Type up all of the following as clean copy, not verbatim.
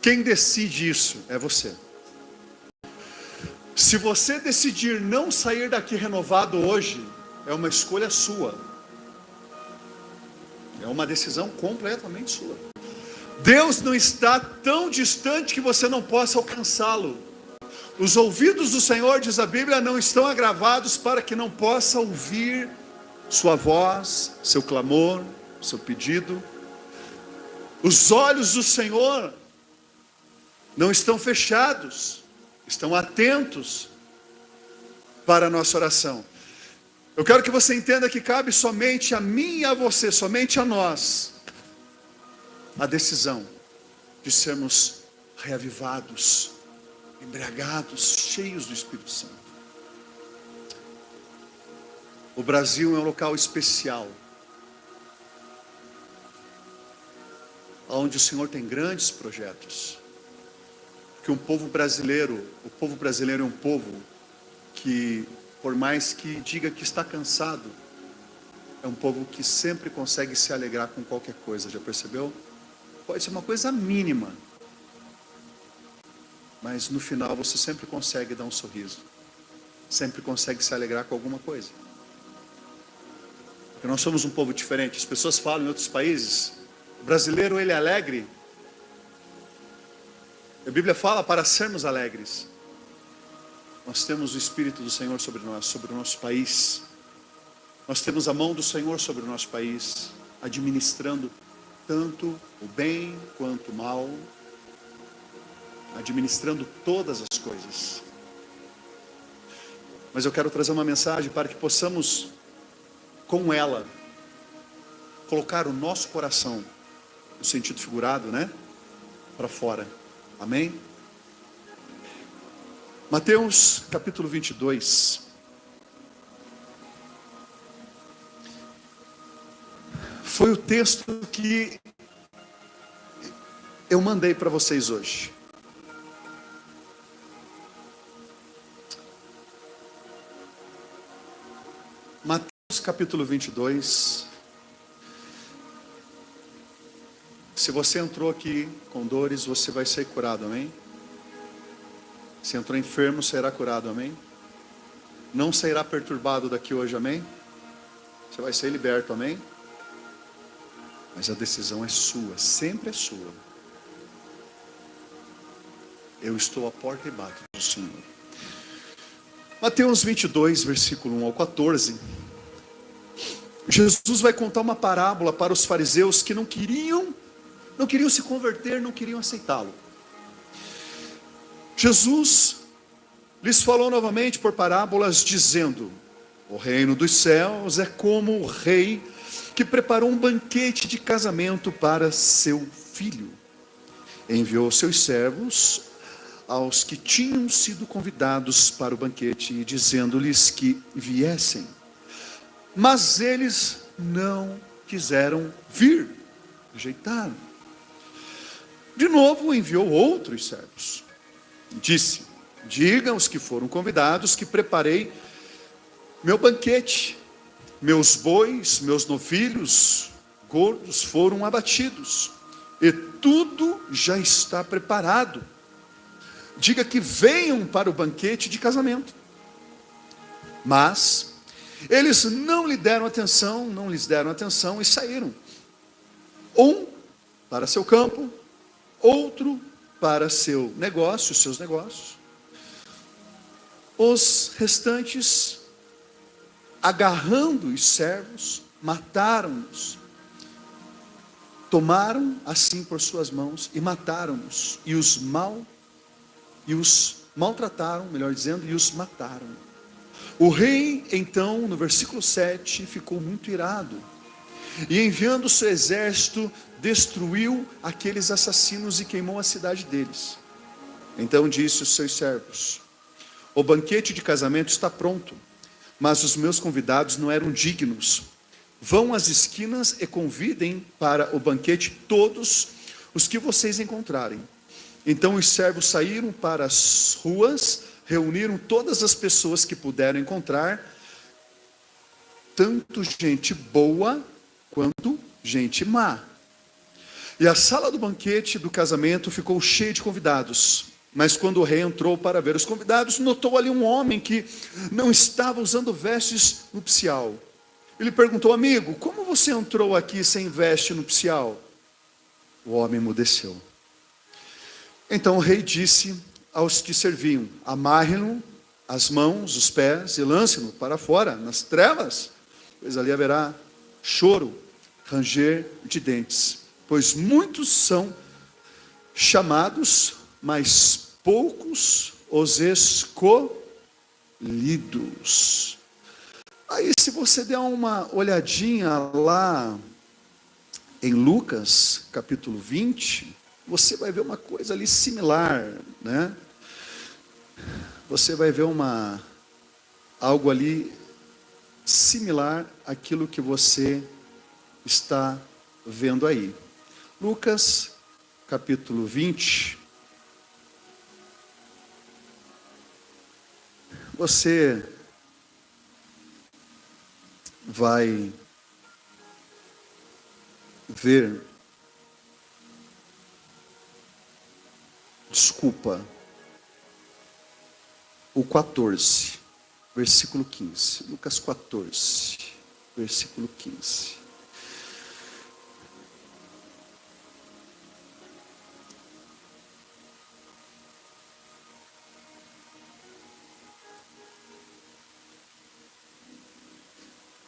Quem decide isso é você. Se você decidir não sair daqui renovado hoje, é uma escolha sua. É uma decisão completamente sua. Deus não está tão distante que você não possa alcançá-lo. Os ouvidos do Senhor, diz a Bíblia, não estão agravados para que não possa ouvir sua voz, seu clamor, seu pedido. Os olhos do Senhor não estão fechados, estão atentos para a nossa oração. Eu quero que você entenda que cabe somente a mim e a você, somente a nós, a decisão de sermos reavivados, embriagados, cheios do Espírito Santo. O Brasil é um local especial, onde o Senhor tem grandes projetos. Que o povo brasileiro é um povo que, por mais que diga que está cansado, é um povo que sempre consegue se alegrar com qualquer coisa, já percebeu? Pode ser uma coisa mínima, mas no final você sempre consegue dar um sorriso, sempre consegue se alegrar com alguma coisa. Porque nós somos um povo diferente. As pessoas falam em outros países, o brasileiro ele é alegre. A Bíblia fala para sermos alegres. Nós temos o Espírito do Senhor sobre nós, sobre o nosso país. Nós temos a mão do Senhor sobre o nosso país, administrando tanto o bem quanto o mal, administrando todas as coisas. Mas eu quero trazer uma mensagem para que possamos, com ela, colocar o nosso coração, no sentido figurado, né? Para fora. Amém? Mateus capítulo 22. Foi o texto que eu mandei para vocês hoje. Mateus capítulo 22. Se você entrou aqui com dores, você vai ser curado, amém? Se entrou enfermo, será curado, amém? Não será perturbado daqui hoje, amém? Você vai ser liberto, amém? Mas a decisão é sua, sempre é sua. Eu estou à porta e bato do Senhor. Mateus 22, versículo 1 ao 14. Jesus vai contar uma parábola para os fariseus que não queriam se converter, não queriam aceitá-lo. Jesus lhes falou novamente por parábolas, dizendo: o reino dos céus é como o rei que preparou um banquete de casamento para seu filho. Enviou seus servos aos que tinham sido convidados para o banquete, dizendo-lhes que viessem. Mas eles não quiseram vir, rejeitaram. De novo enviou outros servos. Disse: digam aos que foram convidados que preparei meu banquete. Meus bois, meus novilhos gordos foram abatidos, e tudo já está preparado. Diga que venham para o banquete de casamento. Mas eles não lhes deram atenção e saíram. Um para seu campo, outro para seu negócio, seus negócios. Os restantes, agarrando os servos, mataram-nos. Tomaram assim por suas mãos e mataram-nos. E os maltrataram, melhor dizendo, e os mataram. O rei, então, no versículo 7, ficou muito irado. E enviando seu exército, destruiu aqueles assassinos e queimou a cidade deles. Então disse aos seus servos: o banquete de casamento está pronto, mas os meus convidados não eram dignos. Vão às esquinas e convidem para o banquete todos os que vocês encontrarem. Então os servos saíram para as ruas, reuniram todas as pessoas que puderam encontrar, tanto gente boa quanto gente má. E a sala do banquete do casamento ficou cheia de convidados. Mas quando o rei entrou para ver os convidados, notou ali um homem que não estava usando vestes nupcial. Ele perguntou: amigo, como você entrou aqui sem veste nupcial? O homem emudeceu. Então o rei disse aos que serviam: amarre-no as mãos, os pés e lance-no para fora, nas trevas, pois ali haverá choro, ranger de dentes. Pois muitos são chamados, mas poucos os escolhidos. Aí, se você der uma olhadinha lá em Lucas, capítulo 20, você vai ver uma coisa ali similar, né? Você vai ver algo ali similar àquilo que você está vendo aí. Lucas, capítulo 20. Você vai ver, o 14, versículo 15. Lucas 14, versículo 15.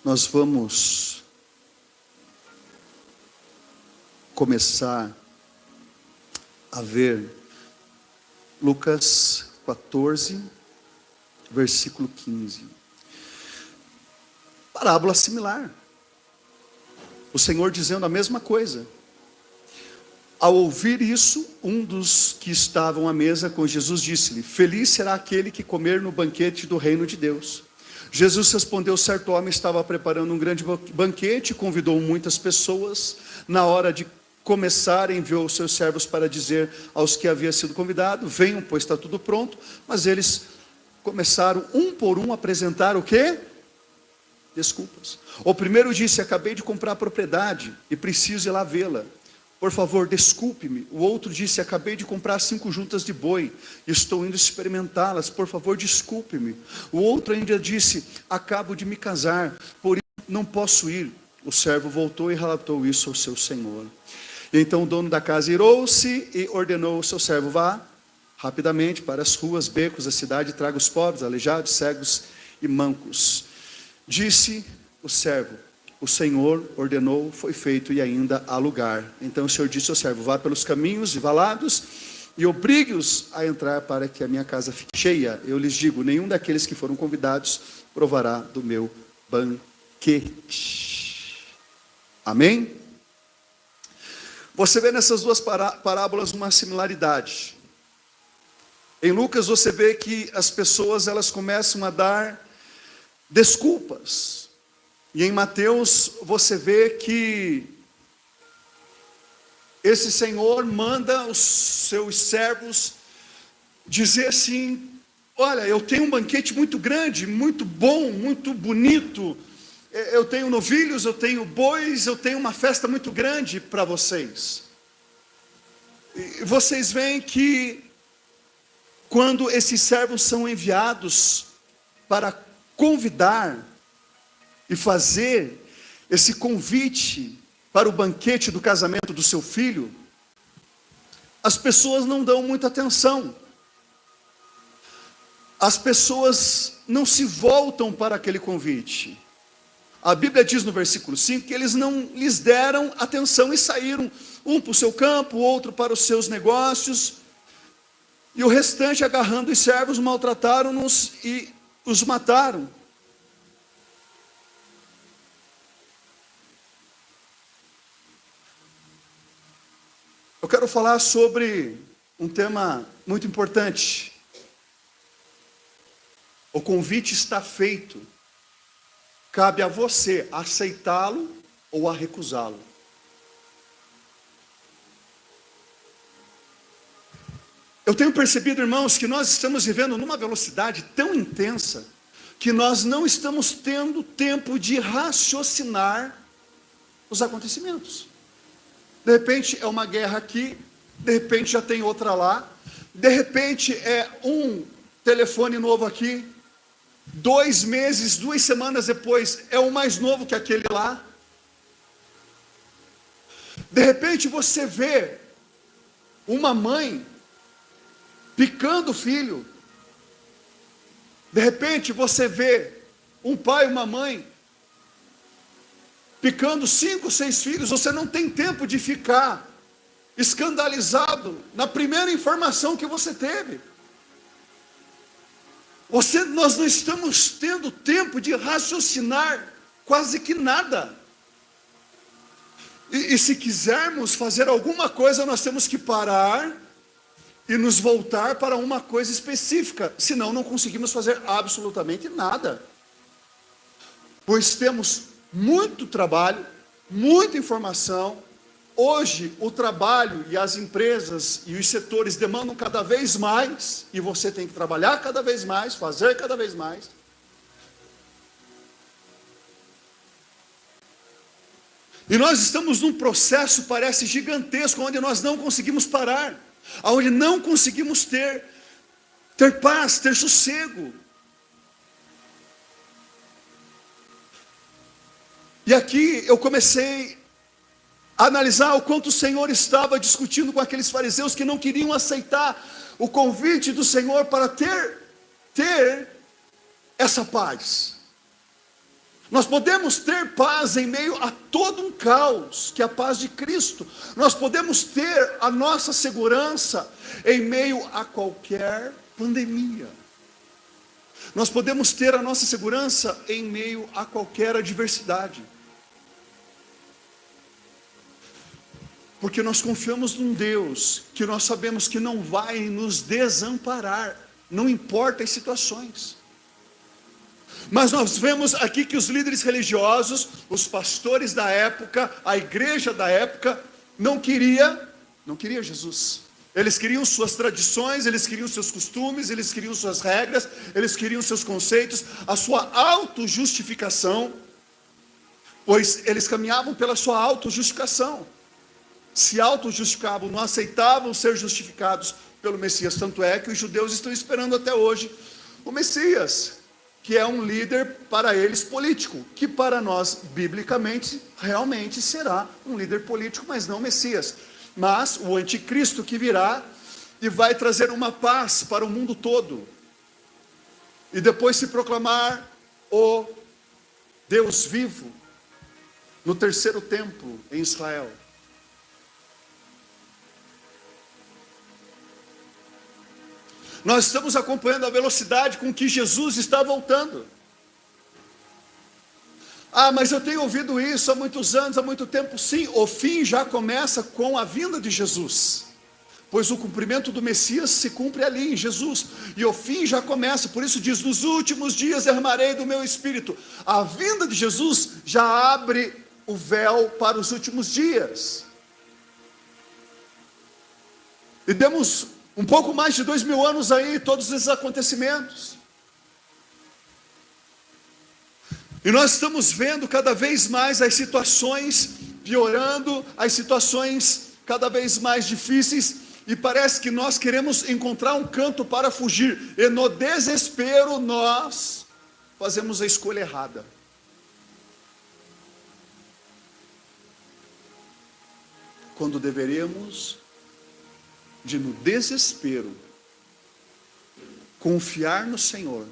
Nós vamos começar a ver Lucas 14, versículo 15. Parábola similar. O Senhor dizendo a mesma coisa. Ao ouvir isso, um dos que estavam à mesa com Jesus disse-lhe: feliz será aquele que comer no banquete do reino de Deus. Jesus respondeu: certo homem estava preparando um grande banquete, convidou muitas pessoas. Na hora de começar, enviou os seus servos para dizer aos que haviam sido convidados: venham, pois está tudo pronto. Mas eles começaram um por um a apresentar o quê? Desculpas. O primeiro disse: acabei de comprar a propriedade e preciso ir lá vê-la. Por favor, desculpe-me. O outro disse: acabei de comprar 5 juntas de boi e estou indo experimentá-las. Por favor, desculpe-me. O outro ainda disse: acabo de me casar, por isso não posso ir. O servo voltou e relatou isso ao seu senhor. E então o dono da casa irou-se e ordenou ao seu servo: vá rapidamente para as ruas, becos da cidade e traga os pobres, aleijados, cegos e mancos. Disse o servo: o Senhor ordenou, foi feito e ainda há lugar. Então o Senhor disse ao servo: vá pelos caminhos e valados e obrigue-os a entrar para que a minha casa fique cheia. Eu lhes digo, nenhum daqueles que foram convidados provará do meu banquete. Amém? Você vê nessas duas parábolas uma similaridade. Em Lucas você vê que as pessoas elas começam a dar desculpas. E em Mateus você vê que esse Senhor manda os seus servos dizer assim: olha, eu tenho um banquete muito grande, muito bom, muito bonito. Eu tenho novilhos, eu tenho bois, eu tenho uma festa muito grande para vocês. E vocês veem que quando esses servos são enviados para convidar e fazer esse convite para o banquete do casamento do seu filho, as pessoas não dão muita atenção. As pessoas não se voltam para aquele convite. A Bíblia diz no versículo 5 que eles não lhes deram atenção e saíram, um para o seu campo, o outro para os seus negócios, e o restante, agarrando os servos, maltrataram-nos e os mataram. Eu quero falar sobre um tema muito importante. O convite está feito. Cabe a você aceitá-lo ou a recusá-lo. Eu tenho percebido, irmãos, que nós estamos vivendo numa velocidade tão intensa que nós não estamos tendo tempo de raciocinar os acontecimentos. De repente é uma guerra aqui, de repente já tem outra lá, de repente é um telefone novo aqui, 2 meses, 2 semanas depois é um mais novo que aquele lá. De repente você vê uma mãe picando o filho. De repente você vê um pai e uma mãe picando 5, 6 filhos. Você não tem tempo de ficar escandalizado na primeira informação que você teve. Nós não estamos tendo tempo de raciocinar quase que nada. E se quisermos fazer alguma coisa, nós temos que parar e nos voltar para uma coisa específica, senão não conseguimos fazer absolutamente nada. Pois temos muito trabalho, muita informação. Hoje o trabalho e as empresas e os setores demandam cada vez mais, e você tem que trabalhar cada vez mais, fazer cada vez mais. E nós estamos num processo, parece gigantesco, onde nós não conseguimos parar, onde não conseguimos ter paz, ter sossego. E aqui eu comecei a analisar o quanto o Senhor estava discutindo com aqueles fariseus que não queriam aceitar o convite do Senhor para ter essa paz. Nós podemos ter paz em meio a todo um caos, que é a paz de Cristo. Nós podemos ter a nossa segurança em meio a qualquer pandemia. Nós podemos ter a nossa segurança em meio a qualquer adversidade. Porque nós confiamos num Deus que nós sabemos que não vai nos desamparar, não importa as situações. Mas nós vemos aqui que os líderes religiosos, os pastores da época, a igreja da época, não queria Jesus. Eles queriam suas tradições, eles queriam seus costumes, eles queriam suas regras, eles queriam seus conceitos, a sua autojustificação, pois eles caminhavam pela sua autojustificação. Se autojustificavam, não aceitavam ser justificados pelo Messias. Tanto é que os judeus estão esperando até hoje o Messias, que é um líder para eles político, que para nós, biblicamente, realmente será um líder político, mas não Messias. Mas o anticristo que virá e vai trazer uma paz para o mundo todo. E depois se proclamar o Deus vivo no terceiro templo em Israel. Nós estamos acompanhando a velocidade com que Jesus está voltando. Ah, mas eu tenho ouvido isso há muitos anos, há muito tempo. Sim, o fim já começa com a vinda de Jesus, pois o cumprimento do Messias se cumpre ali em Jesus, e o fim já começa. Por isso diz: nos últimos dias derramarei do meu Espírito. A vinda de Jesus já abre o véu para os últimos dias. E demos um pouco mais de 2000 anos aí, todos esses acontecimentos. E nós estamos vendo cada vez mais as situações piorando, as situações cada vez mais difíceis, e parece que nós queremos encontrar um canto para fugir, e no desespero nós fazemos a escolha errada. Quando deveríamos de, no desespero, confiar no Senhor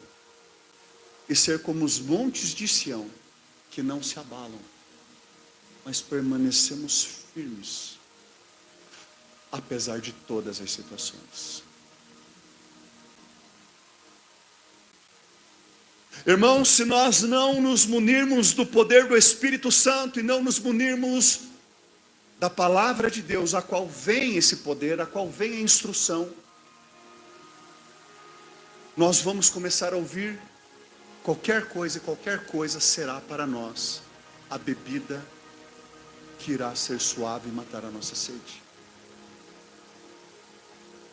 e ser como os montes de Sião, que não se abalam, mas permanecemos firmes, apesar de todas as situações. Irmãos, se nós não nos munirmos do poder do Espírito Santo e não nos munirmos da palavra de Deus, a qual vem esse poder, a qual vem a instrução, nós vamos começar a ouvir qualquer coisa, e qualquer coisa será para nós a bebida que irá ser suave e matar a nossa sede.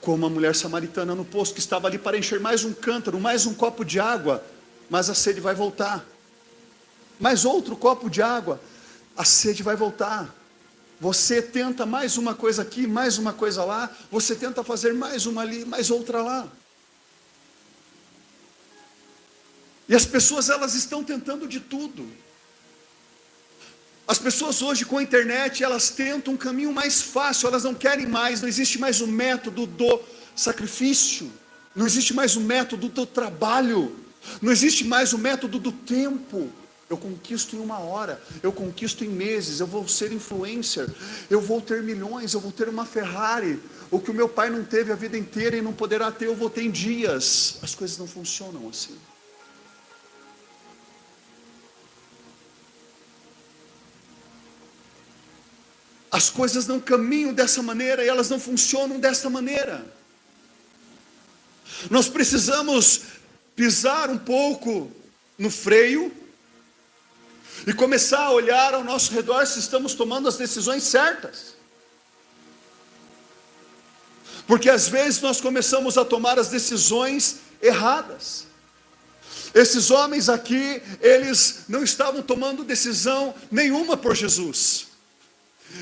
Como a mulher samaritana no poço, que estava ali para encher mais um cântaro, mais um copo de água, mas a sede vai voltar. Mais outro copo de água, a sede vai voltar. você tenta mais uma coisa aqui, mais uma coisa lá, você tenta fazer mais uma ali, mais outra lá. E as pessoas, elas estão tentando de tudo. As pessoas hoje com a internet, elas tentam um caminho mais fácil, elas não querem mais, não existe mais o método do sacrifício, não existe mais o método do trabalho, não existe mais o método do tempo. Eu conquisto em 1 hora, eu conquisto em meses, eu vou ser influencer, eu vou ter milhões, eu vou ter uma Ferrari, o que o meu pai não teve a vida inteira e não poderá ter, eu vou ter em dias. As coisas não funcionam assim. As coisas não caminham dessa maneira e elas não funcionam dessa maneira. Nós precisamos pisar um pouco no freio e começar a olhar ao nosso redor se estamos tomando as decisões certas. Porque às vezes nós começamos a tomar as decisões erradas. Esses homens aqui, eles não estavam tomando decisão nenhuma por Jesus.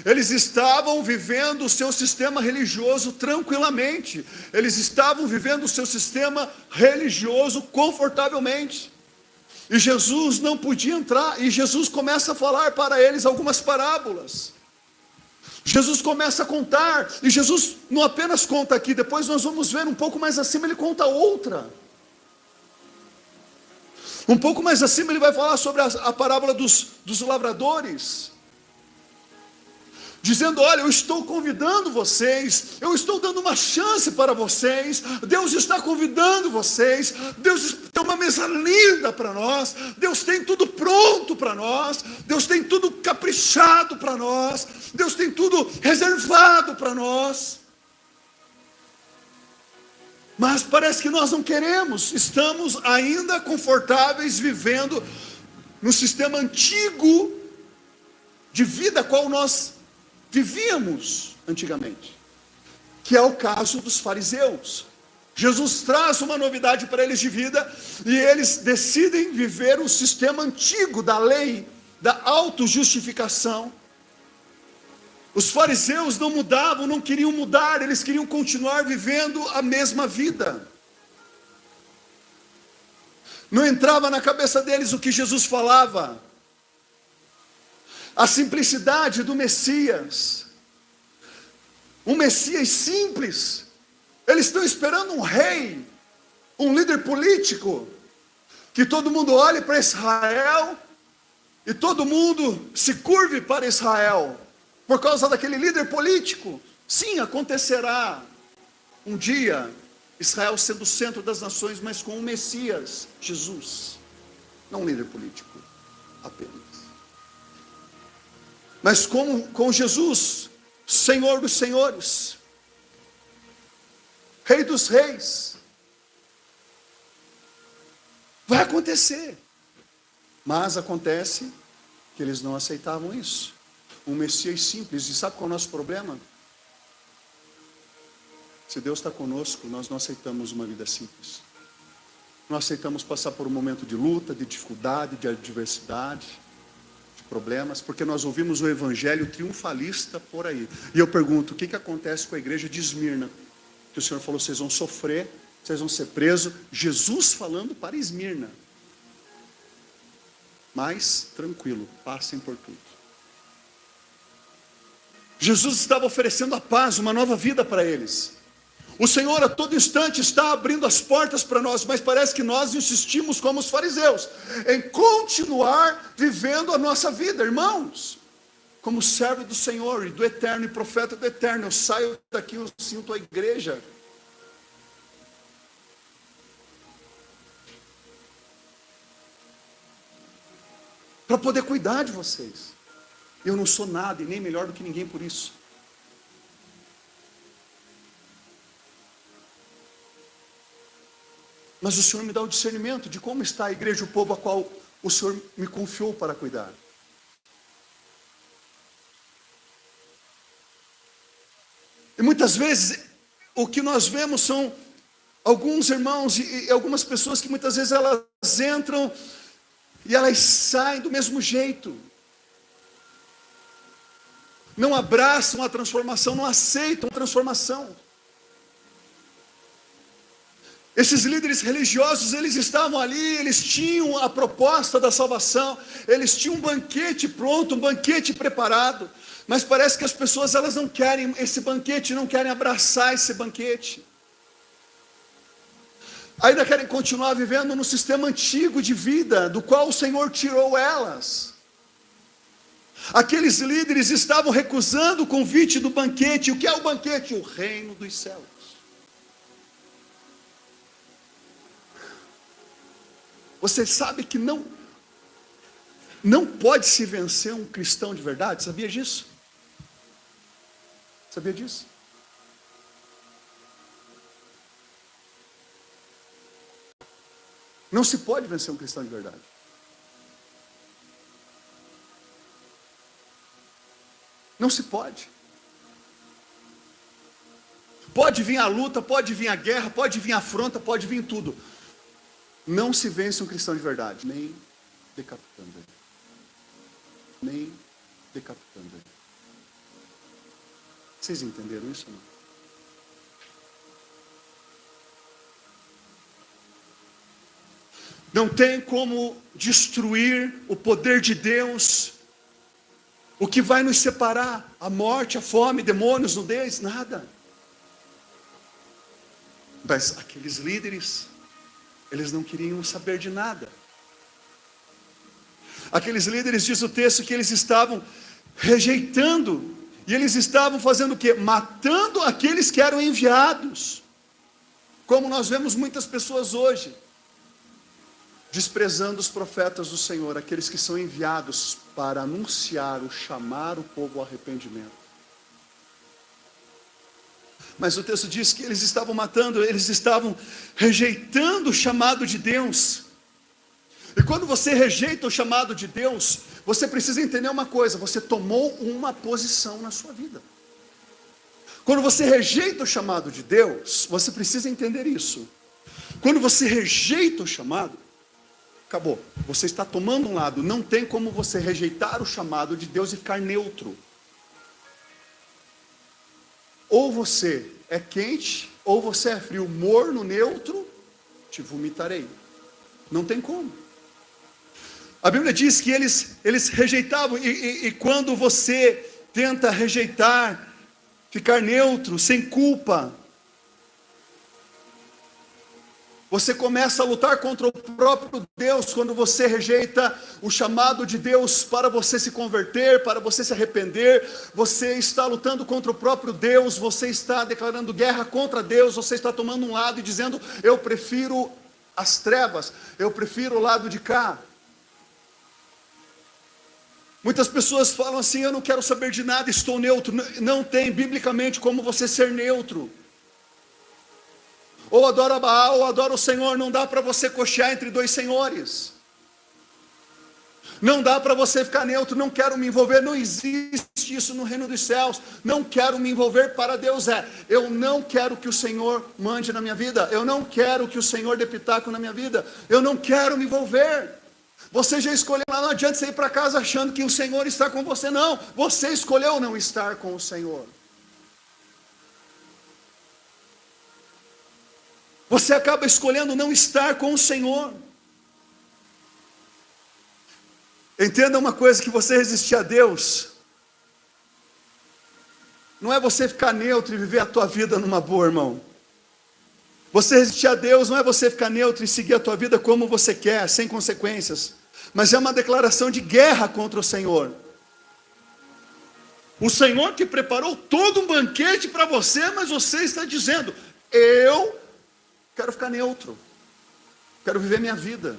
Eles estavam vivendo o seu sistema religioso tranquilamente. Eles estavam vivendo o seu sistema religioso confortavelmente. E Jesus não podia entrar. E Jesus começa a falar para eles algumas parábolas. Jesus começa a contar. E Jesus não apenas conta aqui. Depois nós vamos ver um pouco mais acima, ele conta outra. Um pouco mais acima ele vai falar sobre a parábola dos lavradores. Dizendo, olha, eu estou convidando vocês, eu estou dando uma chance para vocês, Deus está convidando vocês, Deus tem uma mesa linda para nós, Deus tem tudo pronto para nós, Deus tem tudo caprichado para nós, Deus tem tudo reservado para nós. Mas parece que nós não queremos, estamos ainda confortáveis vivendo no sistema antigo de vida qual nós vivíamos antigamente, que é o caso dos fariseus. Jesus traz uma novidade para eles de vida, e eles decidem viver o sistema antigo da lei, da autojustificação. Os fariseus não mudavam, não queriam mudar, eles queriam continuar vivendo a mesma vida. Não entrava na cabeça deles o que Jesus falava. A simplicidade do Messias, um Messias simples. Eles estão esperando um rei, um líder político, que todo mundo olhe para Israel, e todo mundo se curve para Israel, por causa daquele líder político. Sim, acontecerá um dia, Israel sendo o centro das nações, mas com um Messias, Jesus, não um líder político apenas. Mas com Jesus, Senhor dos senhores, Rei dos reis, vai acontecer. Mas acontece que eles não aceitavam isso. Um Messias simples. E sabe qual é o nosso problema? Se Deus está conosco, nós não aceitamos uma vida simples. Não aceitamos passar por um momento de luta, de dificuldade, de adversidade, problemas, porque nós ouvimos o evangelho triunfalista por aí. E eu pergunto, o que acontece com a igreja de Esmirna? Que o Senhor falou, vocês vão sofrer, vocês vão ser presos. Jesus falando para Esmirna. Mas, tranquilo, passem por tudo. Jesus estava oferecendo a paz, uma nova vida para eles. O Senhor a todo instante está abrindo as portas para nós, mas parece que nós insistimos como os fariseus, em continuar vivendo a nossa vida. Irmãos, como servo do Senhor e do Eterno e profeta do Eterno, eu saio daqui, eu sinto a igreja. Para poder cuidar de vocês. Eu não sou nada e nem melhor do que ninguém por isso. Mas o Senhor me dá o discernimento de como está a igreja, o povo a qual o Senhor me confiou para cuidar. E muitas vezes o que nós vemos são alguns irmãos e algumas pessoas que muitas vezes elas entram e elas saem do mesmo jeito. não abraçam a transformação, não aceitam a transformação. Esses líderes religiosos, eles estavam ali, eles tinham a proposta da salvação, eles tinham um banquete pronto, um banquete preparado, mas parece que as pessoas, elas não querem esse banquete, não querem abraçar esse banquete. Ainda querem continuar vivendo no sistema antigo de vida, do qual o Senhor tirou elas. Aqueles líderes estavam recusando o convite do banquete. O que é o banquete? O reino dos céus. Você sabe que não pode se vencer um cristão de verdade? Sabia disso? Sabia disso? Não se pode vencer um cristão de verdade. Não se pode. Pode vir a luta, pode vir a guerra, pode vir a afronta, pode vir tudo. Não se vence um cristão de verdade, nem decapitando ele. Nem decapitando ele. Vocês entenderam isso ou não? Não tem como destruir o poder de Deus. O que vai nos separar? A morte, a fome, demônios, nudez, nada. Mas aqueles líderes, eles não queriam saber de nada. Aqueles líderes, diz o texto, que eles estavam rejeitando. E eles estavam fazendo o quê? Matando aqueles que eram enviados. Como nós vemos muitas pessoas hoje. Desprezando os profetas do Senhor, aqueles que são enviados para anunciar, chamar o povo ao arrependimento. Mas o texto diz que eles estavam matando, eles estavam rejeitando o chamado de Deus. E quando você rejeita o chamado de Deus, você precisa entender uma coisa: você tomou uma posição na sua vida. Quando você rejeita o chamado de Deus, você precisa entender isso. Quando você rejeita o chamado, acabou. Você está tomando um lado. Não tem como você rejeitar o chamado de Deus e ficar neutro. Ou você é quente, ou você é frio. Morno, neutro, te vomitarei. Não tem como. A Bíblia diz que eles rejeitavam. E quando você tenta rejeitar, ficar neutro, sem culpa, você começa a lutar contra o próprio Deus. Quando você rejeita o chamado de Deus para você se converter, para você se arrepender, você está lutando contra o próprio Deus, você está declarando guerra contra Deus, você está tomando um lado e dizendo: eu prefiro as trevas, eu prefiro o lado de cá. Muitas pessoas falam assim: eu não quero saber de nada, estou neutro. Não tem biblicamente como você ser neutro. Ou adora Baal, ou adora o Senhor. Não dá para você cochear entre dois senhores. Não dá para você ficar neutro. Não quero me envolver. Não existe isso no reino dos céus. Não quero me envolver. Para Deus eu não quero que o Senhor mande na minha vida. Eu não quero que o Senhor dê pitaco na minha vida. Eu não quero me envolver. Você já escolheu. Não adianta você ir para casa achando que o Senhor está com você. Não, você escolheu não estar com o Senhor. Você acaba escolhendo não estar com o Senhor. Entenda uma coisa: que você resistir a Deus não é você ficar neutro e viver a tua vida numa boa, irmão. Você resistir a Deus não é você ficar neutro e seguir a tua vida como você quer, sem consequências, mas é uma declaração de guerra contra o Senhor. O Senhor que preparou todo um banquete para você, mas você está dizendo: eu quero ficar neutro, quero viver minha vida.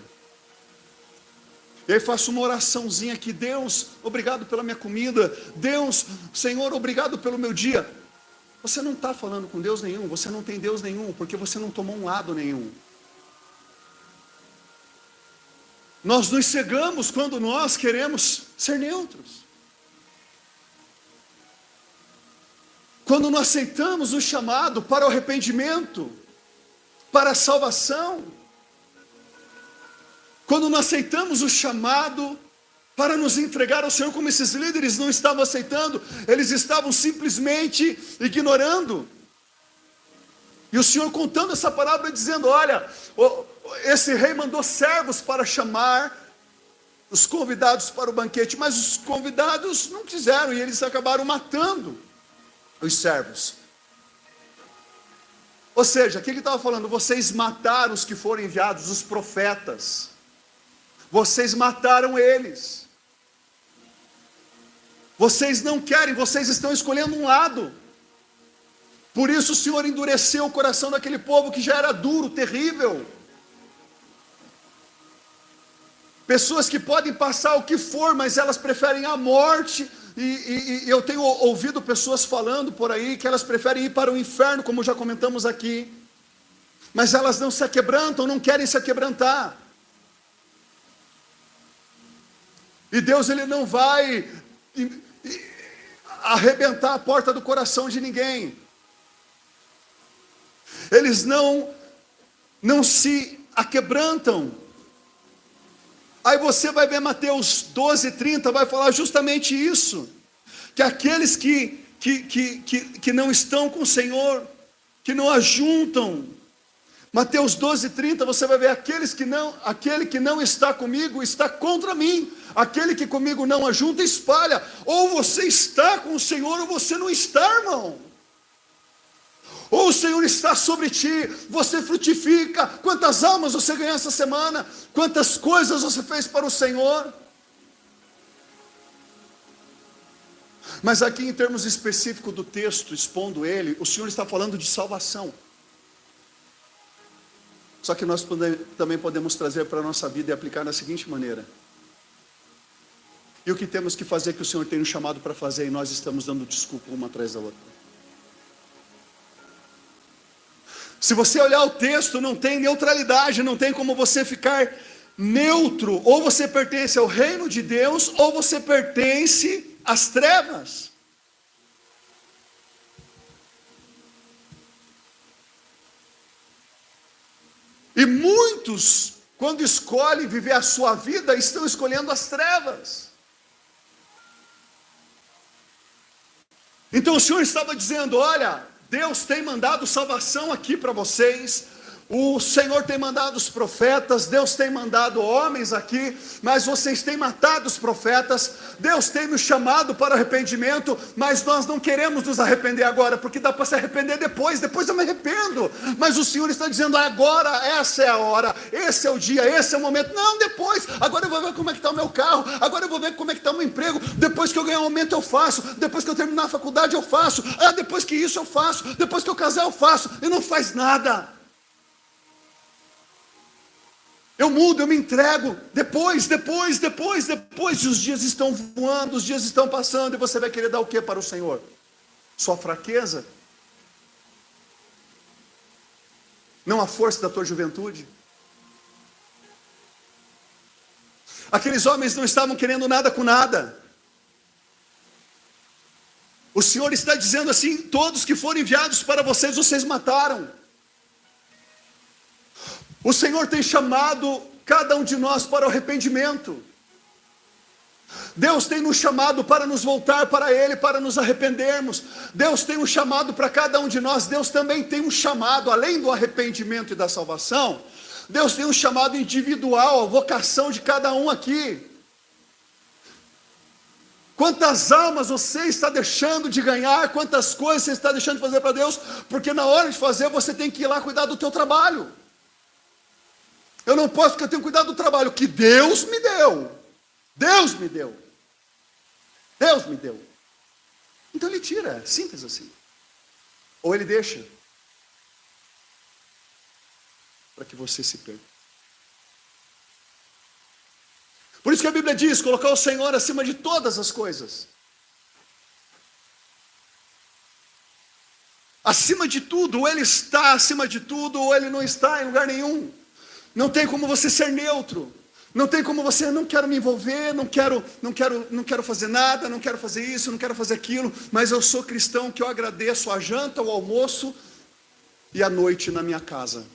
E aí faço uma oraçãozinha aqui: Deus, obrigado pela minha comida. Deus, Senhor, obrigado pelo meu dia. Você não está falando com Deus nenhum, você não tem Deus nenhum, porque você não tomou um lado nenhum. Nós nos cegamos quando nós queremos ser neutros. Quando não aceitamos o chamado para o arrependimento, para a salvação. Quando não aceitamos o chamado para nos entregar ao Senhor, como esses líderes não estavam aceitando, eles estavam simplesmente ignorando. E o Senhor contando essa parábola dizendo: olha, esse rei mandou servos para chamar os convidados para o banquete, mas os convidados não quiseram, e eles acabaram matando os servos. Ou seja, o que ele estava falando? Vocês mataram os que foram enviados, os profetas. Vocês mataram eles. Vocês não querem, vocês estão escolhendo um lado. Por isso o Senhor endureceu o coração daquele povo que já era duro, terrível. Pessoas que podem passar o que for, mas elas preferem a morte. E eu tenho ouvido pessoas falando por aí que elas preferem ir para o inferno, como já comentamos aqui. Mas elas não se aquebrantam, não querem se aquebrantar. E Deus, Ele não vai arrebentar a porta do coração de ninguém. Eles não se aquebrantam. Aí você vai ver Mateus 12:30, vai falar justamente isso. Que aqueles que não estão com o Senhor, que não ajuntam. Mateus 12:30, você vai ver aquele que não está comigo, está contra mim. Aquele que comigo não ajunta, espalha. Ou você está com o Senhor, ou você não está, irmão. Ou o Senhor está sobre ti, você frutifica. Quantas almas você ganhou essa semana? Quantas coisas você fez para o Senhor? Mas aqui em termos específicos do texto, expondo ele, o Senhor está falando de salvação. Só que nós também podemos trazer para a nossa vida e aplicar da seguinte maneira. E o que temos que fazer que o Senhor tem nos chamado para fazer, e nós estamos dando desculpa uma atrás da outra. Se você olhar o texto, não tem neutralidade, não tem como você ficar neutro. Ou você pertence ao reino de Deus, ou você pertence às trevas. E muitos, quando escolhem viver a sua vida, estão escolhendo as trevas. Então o Senhor estava dizendo: olha, Deus tem mandado salvação aqui para vocês. O Senhor tem mandado os profetas, Deus tem mandado homens aqui, mas vocês têm matado os profetas. Deus tem nos chamado para arrependimento, mas nós não queremos nos arrepender agora, porque dá para se arrepender depois eu me arrependo. Mas o Senhor está dizendo: agora, essa é a hora, esse é o dia, esse é o momento. Não, depois, agora eu vou ver como é que está o meu carro, agora eu vou ver como é que está o meu emprego, depois que eu ganhar um aumento eu faço, depois que eu terminar a faculdade eu faço, depois que isso eu faço, depois que eu casar eu faço, e não faz nada. Eu mudo, eu me entrego, depois, e os dias estão voando, os dias estão passando, e você vai querer dar o que para o Senhor? Sua fraqueza? Não a força da tua juventude? Aqueles homens não estavam querendo nada com nada. O Senhor está dizendo assim: todos que foram enviados para vocês, vocês mataram. O Senhor tem chamado cada um de nós para o arrependimento. Deus tem nos chamado para nos voltar para Ele, para nos arrependermos. Deus tem um chamado para cada um de nós. Deus também tem um chamado, além do arrependimento e da salvação, Deus tem um chamado individual, a vocação de cada um aqui. Quantas almas você está deixando de ganhar, quantas coisas você está deixando de fazer para Deus, porque na hora de fazer você tem que ir lá cuidar do teu trabalho. Eu não posso, porque eu tenho que cuidar do trabalho que Deus me deu. Deus me deu. Deus me deu. Então Ele tira, é simples assim. Ou Ele deixa, para que você se perca. Por isso que a Bíblia diz: colocar o Senhor acima de todas as coisas. Acima de tudo, ou Ele está acima de tudo, ou Ele não está em lugar nenhum. Não tem como você ser neutro. Não tem como você: não quero me envolver, não quero fazer nada, não quero fazer isso, não quero fazer aquilo, mas eu sou cristão, que eu agradeço a janta, o almoço e a noite na minha casa.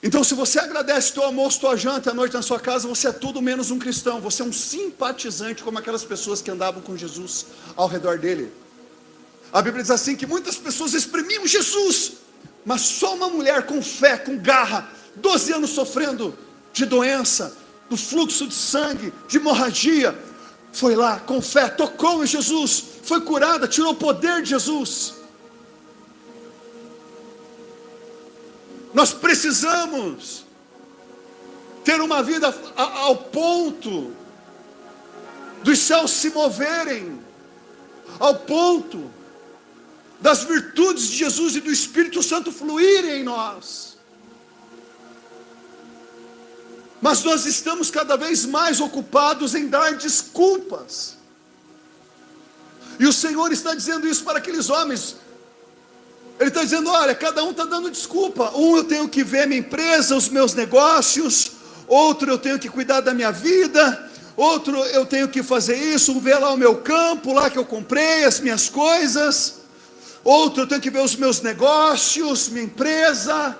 Então, se você agradece teu almoço, tua janta, à noite na sua casa, você é tudo menos um cristão. Você é um simpatizante, como aquelas pessoas que andavam com Jesus ao redor dele. A Bíblia diz assim, que muitas pessoas exprimiam Jesus, mas só uma mulher com fé, com garra, 12 anos sofrendo de doença, do fluxo de sangue, de hemorragia, foi lá com fé, tocou em Jesus, foi curada, tirou o poder de Jesus. Nós precisamos ter uma vida ao ponto dos céus se moverem, ao ponto das virtudes de Jesus e do Espírito Santo fluírem em nós. Mas nós estamos cada vez mais ocupados em dar desculpas. E o Senhor está dizendo isso para aqueles homens. Ele está dizendo, olha, cada um está dando desculpa. Um, eu tenho que ver minha empresa, os meus negócios. Outro, eu tenho que cuidar da minha vida. Outro, eu tenho que fazer isso, ver lá o meu campo, lá que eu comprei, as minhas coisas. Outro, eu tenho que ver os meus negócios, minha empresa.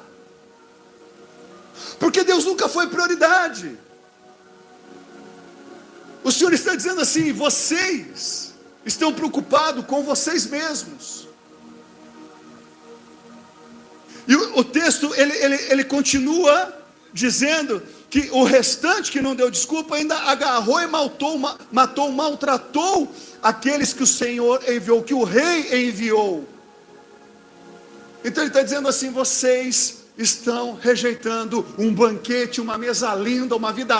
Porque Deus nunca foi prioridade. O Senhor está dizendo assim, vocês estão preocupados com vocês mesmos. E o texto, ele continua dizendo que o restante que não deu desculpa, ainda agarrou e matou, maltratou aqueles que o Senhor enviou, que o rei enviou. Então ele está dizendo assim, vocês estão rejeitando um banquete, uma mesa linda, uma vida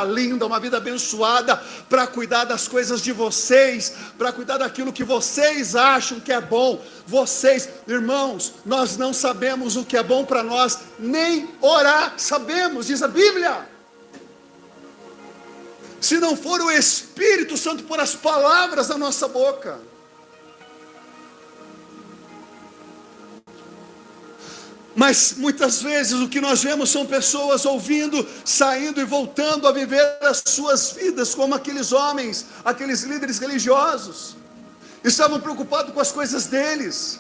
abençoada, para cuidar das coisas de vocês, para cuidar daquilo que vocês acham que é bom. Vocês, irmãos, nós não sabemos o que é bom para nós, nem orar sabemos, diz a Bíblia. Se não for o Espírito Santo por as palavras da nossa boca. Mas muitas vezes o que nós vemos são pessoas ouvindo, saindo e voltando a viver as suas vidas como aqueles homens, aqueles líderes religiosos. Estavam preocupados com as coisas deles,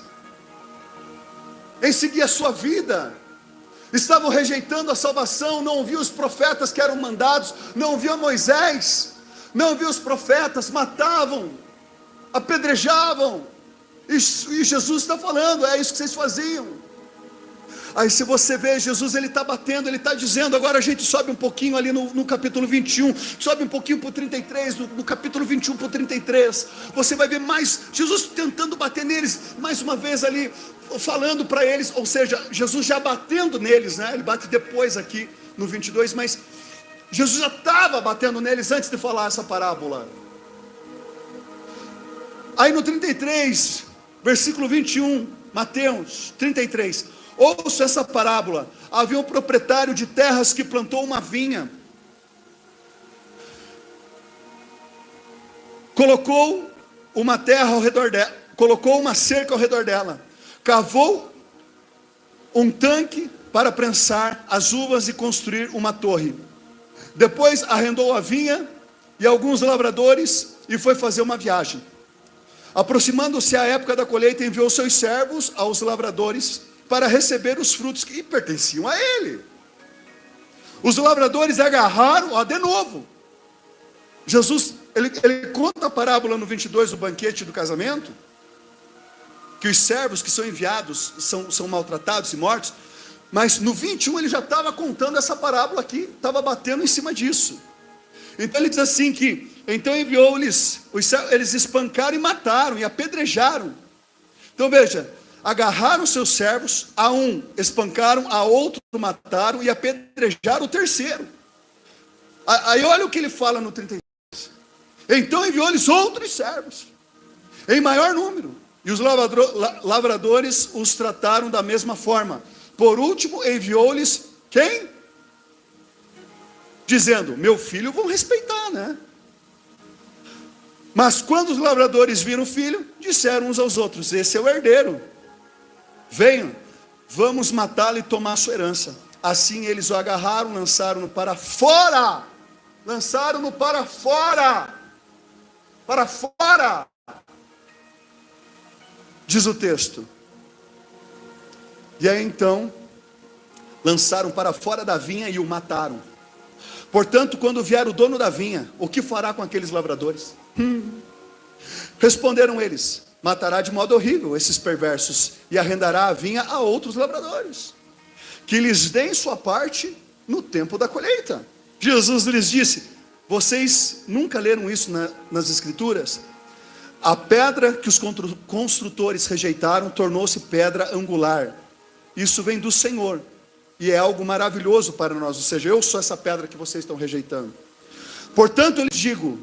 em seguir a sua vida. Estavam rejeitando a salvação, não ouviam os profetas que eram mandados, não ouviam Moisés, não ouviam os profetas, matavam, apedrejavam. E Jesus está falando, é isso que vocês faziam. Aí se você vê, Jesus ele está batendo, ele está dizendo, agora a gente sobe um pouquinho ali no capítulo 21, sobe um pouquinho para o 33, no capítulo 21 para o 33, você vai ver mais, Jesus tentando bater neles, mais uma vez ali, falando para eles, ou seja, Jesus já batendo neles, né? Ele bate depois aqui no 22, mas Jesus já estava batendo neles antes de falar essa parábola. Aí no 33, versículo 21, Mateus 33, ouça essa parábola. Havia um proprietário de terras que plantou uma vinha, colocou uma terra ao redor dela, colocou uma cerca ao redor dela, cavou um tanque para prensar as uvas e construir uma torre. Depois arrendou a vinha e alguns lavradores e foi fazer uma viagem. Aproximando-se a época da colheita, enviou seus servos aos lavradores para receber os frutos que pertenciam a ele. Os lavradores agarraram, de novo. Jesus, ele conta a parábola no 22 do banquete do casamento, que os servos que são enviados são maltratados e mortos, mas no 21 ele já estava contando essa parábola aqui, estava batendo em cima disso. Então ele diz assim que, então enviou-lhes, eles espancaram e mataram, e apedrejaram. Então veja, agarraram seus servos, a um espancaram, a outro mataram e apedrejaram o terceiro. Aí olha o que ele fala no 33. Então enviou-lhes outros servos, em maior número, e os lavradores os trataram da mesma forma. Por último enviou-lhes quem? Dizendo, meu filho vão respeitar, né? Mas quando os lavradores viram o filho, disseram uns aos outros, esse é o herdeiro. Venham, vamos matá-lo e tomar a sua herança. Assim eles o agarraram, lançaram-no para fora. Lançaram-no para fora. Para fora. Diz o texto. E aí então, lançaram para fora da vinha e o mataram. Portanto, quando vier o dono da vinha, o que fará com aqueles lavradores? Responderam eles: matará de modo horrível esses perversos e arrendará a vinha a outros lavradores, que lhes deem sua parte no tempo da colheita. Jesus lhes disse: vocês nunca leram isso nas Escrituras? A pedra que os construtores rejeitaram tornou-se pedra angular. Isso vem do Senhor e é algo maravilhoso para nós. Ou seja, eu sou essa pedra que vocês estão rejeitando. Portanto, eu lhes digo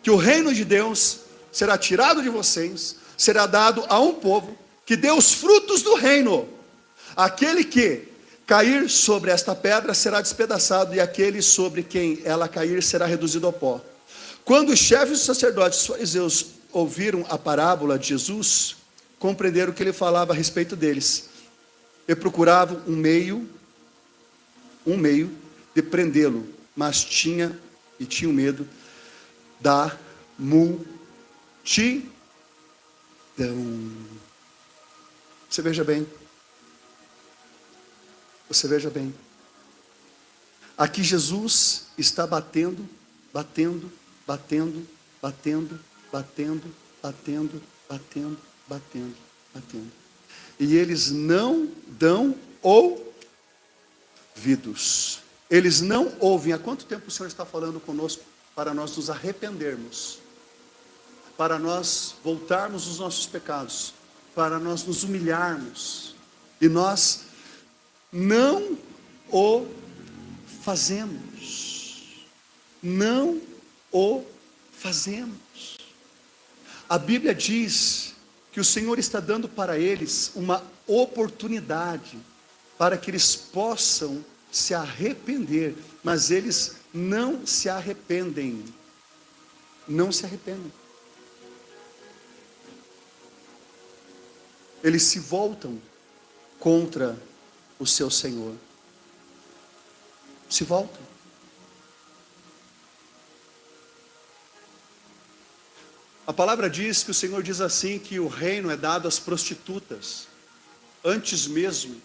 que o reino de Deus será tirado de vocês, será dado a um povo que dê os frutos do reino. Aquele que cair sobre esta pedra será despedaçado, e aquele sobre quem ela cair será reduzido ao pó. Quando os chefes dos sacerdotes e os fariseus ouviram a parábola de Jesus, compreenderam que ele falava a respeito deles, e procuravam um meio de prendê-lo, mas tinham medo da multidão. Você veja bem, aqui Jesus está batendo, e eles não dão ouvidos, eles não ouvem. Há quanto tempo o Senhor está falando conosco para nós nos arrependermos, para nós voltarmos dos nossos pecados, para nós nos humilharmos, e nós não o fazemos. Não o fazemos. A Bíblia diz que o Senhor está dando para eles uma oportunidade para que eles possam se arrepender, mas eles não se arrependem. Não se arrependem. Eles se voltam contra o seu Senhor. Se voltam. A palavra diz que o Senhor diz assim, que o reino é dado às prostitutas, antes mesmo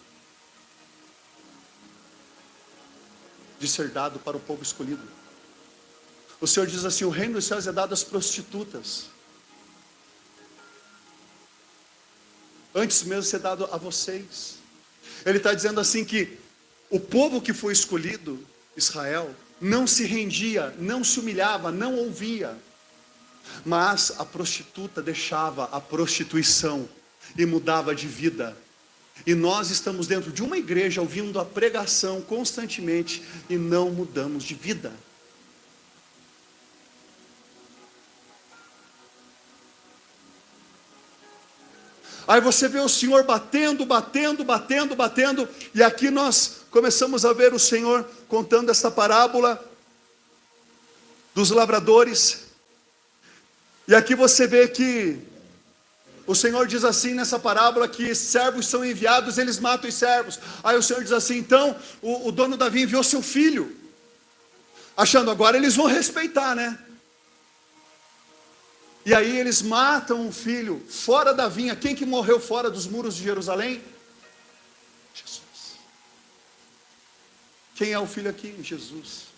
de ser dado para o povo escolhido. O Senhor diz assim: o reino dos céus é dado às prostitutas, antes mesmo de ser dado a vocês. Ele está dizendo assim que o povo que foi escolhido, Israel, não se rendia, não se humilhava, não ouvia. Mas a prostituta deixava a prostituição e mudava de vida. E nós estamos dentro de uma igreja ouvindo a pregação constantemente e não mudamos de vida. Aí você vê o Senhor batendo, e aqui nós começamos a ver o Senhor contando esta parábola dos lavradores. E aqui você vê que o Senhor diz assim nessa parábola, que servos são enviados, eles matam os servos. Aí o Senhor diz assim: então o dono da vinha enviou seu filho, achando agora eles vão respeitar, né? E aí eles matam o filho fora da vinha. Quem que morreu fora dos muros de Jerusalém? Jesus. Quem é o filho aqui? Jesus.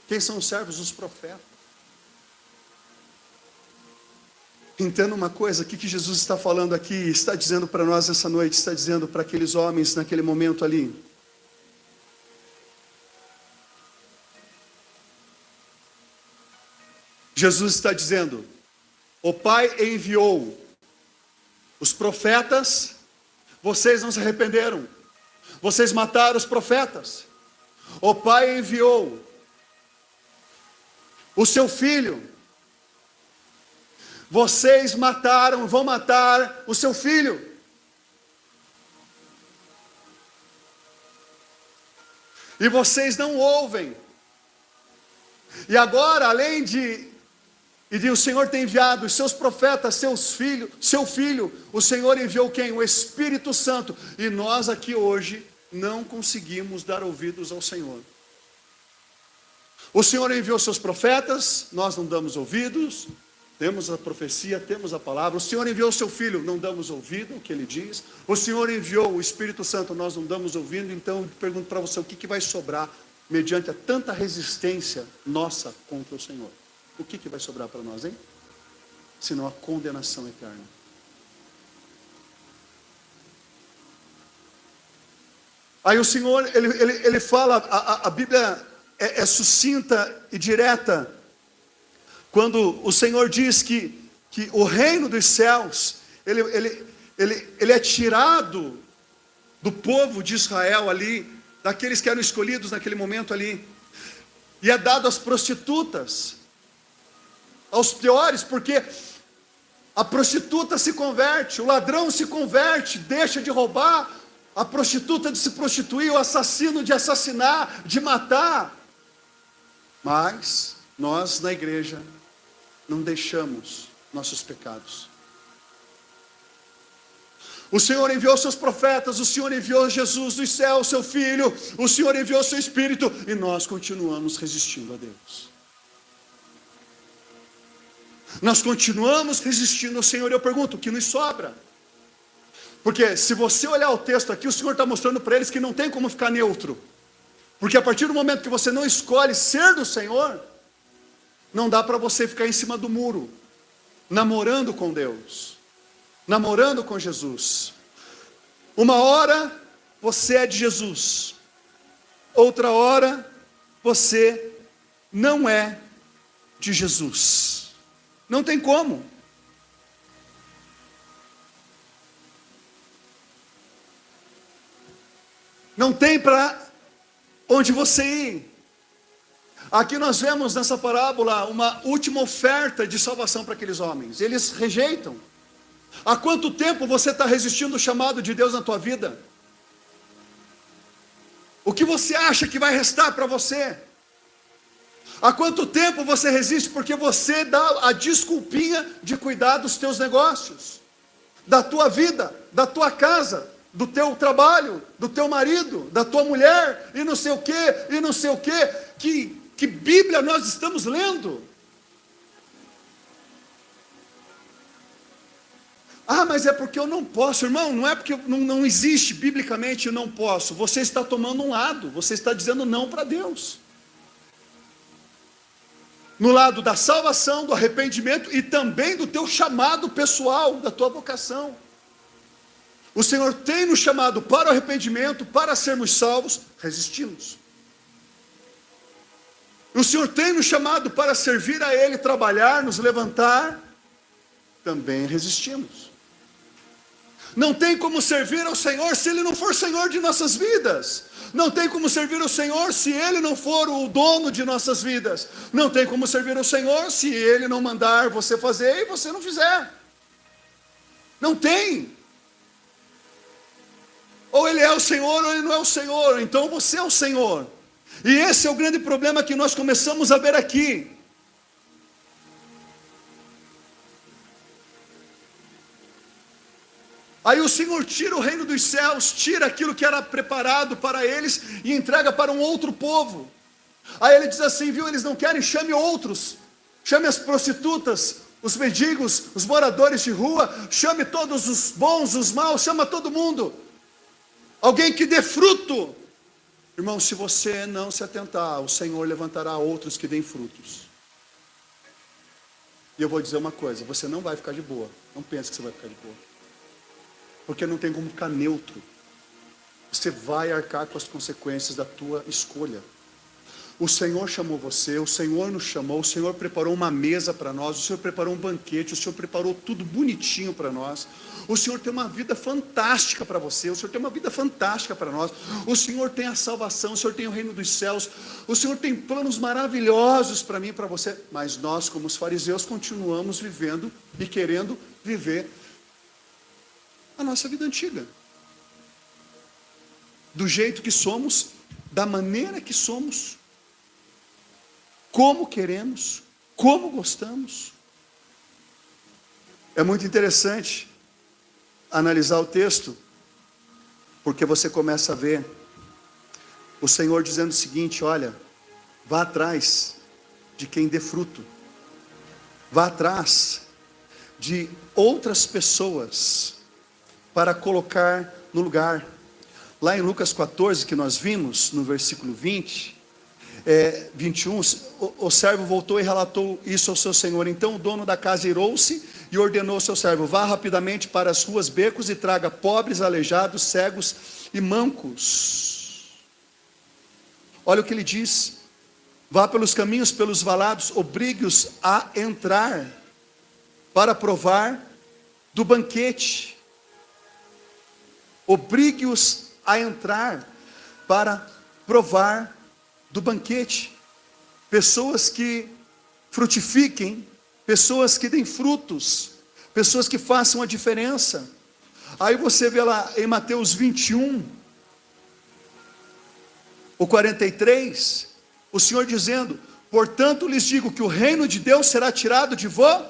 Quem são os servos? Os profetas. Entenda uma coisa, o que Jesus está falando aqui, está dizendo para nós essa noite, está dizendo para aqueles homens naquele momento ali. Jesus está dizendo: o Pai enviou os profetas, vocês não se arrependeram, vocês mataram os profetas. O Pai enviou o seu filho, vocês mataram, vão matar o seu filho. E vocês não ouvem. E agora, além de o Senhor ter enviado os seus profetas, seu filho, o Senhor enviou quem? O Espírito Santo. E nós aqui hoje não conseguimos dar ouvidos ao Senhor. O Senhor enviou seus profetas, nós não damos ouvidos. Temos a profecia, temos a palavra. O Senhor enviou o seu Filho, não damos ouvido ao que Ele diz. O Senhor enviou o Espírito Santo, nós não damos ouvido. Então eu pergunto para você, o que vai sobrar mediante a tanta resistência nossa contra o Senhor? O que vai sobrar para nós, hein? Senão a condenação eterna. Aí o Senhor, ele fala, a Bíblia é sucinta e direta, quando o Senhor diz que o reino dos céus, ele é tirado do povo de Israel ali, daqueles que eram escolhidos naquele momento ali, e é dado às prostitutas, aos piores, porque a prostituta se converte, o ladrão se converte, deixa de roubar, a prostituta de se prostituir, o assassino de assassinar, de matar. Mas nós na igreja não deixamos nossos pecados. O Senhor enviou seus profetas, o Senhor enviou Jesus do céu, seu Filho, o Senhor enviou seu Espírito, e nós continuamos resistindo a Deus. Nós continuamos resistindo ao Senhor. Eu pergunto, o que nos sobra? Porque se você olhar o texto aqui, o Senhor está mostrando para eles que não tem como ficar neutro. Porque a partir do momento que você não escolhe ser do Senhor, não dá para você ficar em cima do muro, namorando com Deus, namorando com Jesus. Uma hora você é de Jesus, outra hora você não é de Jesus. Não tem como. Não tem para onde você ir. Aqui nós vemos nessa parábola uma última oferta de salvação para aqueles homens. Eles rejeitam. Há quanto tempo você está resistindo ao chamado de Deus na tua vida? O que você acha que vai restar para você? Há quanto tempo você resiste porque você dá a desculpinha de cuidar dos teus negócios, da tua vida, da tua casa, do teu trabalho, do teu marido, da tua mulher, e não sei o quê, e não sei o quê. Que Bíblia nós estamos lendo? Ah, mas é porque eu não posso. Irmão, não é porque não existe biblicamente eu não posso. Você está tomando um lado, você está dizendo não para Deus. No lado da salvação, do arrependimento e também do teu chamado pessoal, da tua vocação. O Senhor tem nos chamado para o arrependimento, para sermos salvos, resistimos. O Senhor tem nos chamado para servir a Ele, trabalhar, nos levantar, também resistimos. Não tem como servir ao Senhor se Ele não for Senhor de nossas vidas. Não tem como servir ao Senhor se Ele não for o dono de nossas vidas. Não tem como servir ao Senhor se Ele não mandar você fazer e você não fizer. Não tem. Ou Ele é o Senhor ou Ele não é o Senhor. Então você é o Senhor. E esse é o grande problema que nós começamos a ver aqui. Aí o Senhor tira o reino dos céus, tira aquilo que era preparado para eles e entrega para um outro povo. Aí Ele diz assim, viu, eles não querem, chame outros. Chame as prostitutas, os mendigos, os moradores de rua, chame todos os bons, os maus, chama todo mundo. Alguém que dê fruto. Irmão, se você não se atentar, o Senhor levantará outros que deem frutos. E eu vou dizer uma coisa, você não vai ficar de boa. Não pense que você vai ficar de boa. Porque não tem como ficar neutro. Você vai arcar com as consequências da tua escolha. O Senhor chamou você, o Senhor nos chamou, o Senhor preparou uma mesa para nós, o Senhor preparou um banquete, o Senhor preparou tudo bonitinho para nós. O Senhor tem uma vida fantástica para você, o Senhor tem uma vida fantástica para nós. O Senhor tem a salvação, o Senhor tem o reino dos céus, o Senhor tem planos maravilhosos para mim e para você. Mas nós, como os fariseus, continuamos vivendo e querendo viver a nossa vida antiga. Do jeito que somos, da maneira que somos, como queremos, como gostamos. É muito interessante analisar o texto, porque você começa a ver o Senhor dizendo o seguinte, olha, vá atrás de quem dê fruto. vá atrás de outras pessoas para colocar no lugar. Lá em Lucas 14, que nós vimos, no versículo 21, o servo voltou e relatou isso ao seu senhor. Então o dono da casa irou-se e ordenou ao seu servo: vá rapidamente para as ruas, becos e traga pobres, aleijados, cegos e mancos. Olha o que ele diz: vá pelos caminhos, pelos valados, obrigue-os a entrar para provar do banquete. Obrigue-os a entrar para provar do banquete. Pessoas que frutifiquem, pessoas que deem frutos, pessoas que façam a diferença. Aí você vê lá em Mateus 21, o 43, o Senhor dizendo: portanto lhes digo que o reino de Deus será tirado de vós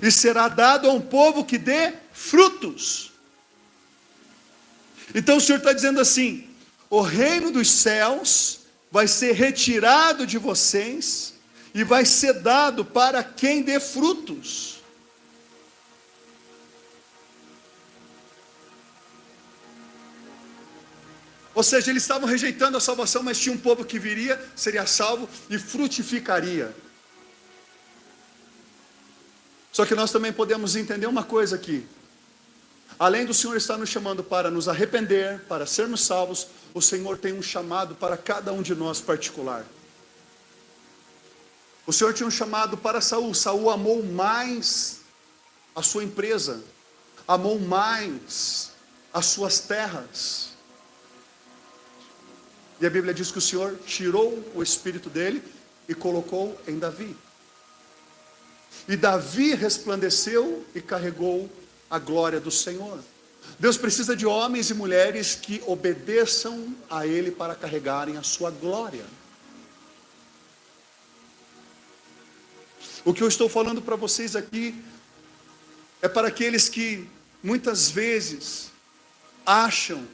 e será dado a um povo que dê frutos. Então o Senhor está dizendo assim: o reino dos céus vai ser retirado de vocês e vai ser dado para quem dê frutos. Ou seja, eles estavam rejeitando a salvação, mas tinha um povo que viria, seria salvo e frutificaria. Só que nós também podemos entender uma coisa aqui: além do Senhor estar nos chamando para nos arrepender, para sermos salvos, o Senhor tem um chamado para cada um de nós particular. O Senhor tinha um chamado para Saul. Saul amou mais a sua empresa, amou mais as suas terras. E a Bíblia diz que o Senhor tirou o espírito dele e colocou em Davi. E Davi resplandeceu e carregou a glória do Senhor. Deus precisa de homens e mulheres que obedeçam a Ele para carregarem a sua glória. O que eu estou falando para vocês aqui é para aqueles que muitas vezes acham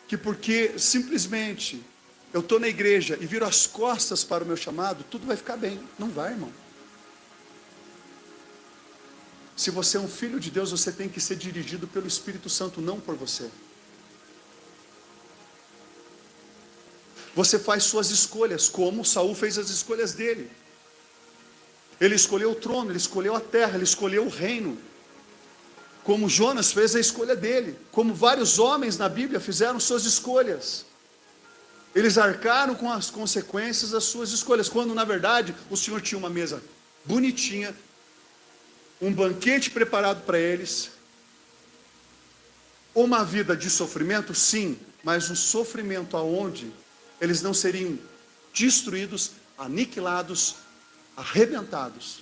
que porque simplesmente eu estou na igreja e viro as costas para o meu chamado, tudo vai ficar bem. Não vai, irmão. Se você é um filho de Deus, você tem que ser dirigido pelo Espírito Santo, não por você. Você faz suas escolhas, como Saul fez as escolhas dele. Ele escolheu o trono, ele escolheu a terra, ele escolheu o reino. Como Jonas fez a escolha dele. Como vários homens na Bíblia fizeram suas escolhas. Eles arcaram com as consequências das suas escolhas, quando na verdade o Senhor tinha uma mesa bonitinha, um banquete preparado para eles, uma vida de sofrimento, sim, mas um sofrimento aonde eles não seriam destruídos, aniquilados, arrebentados,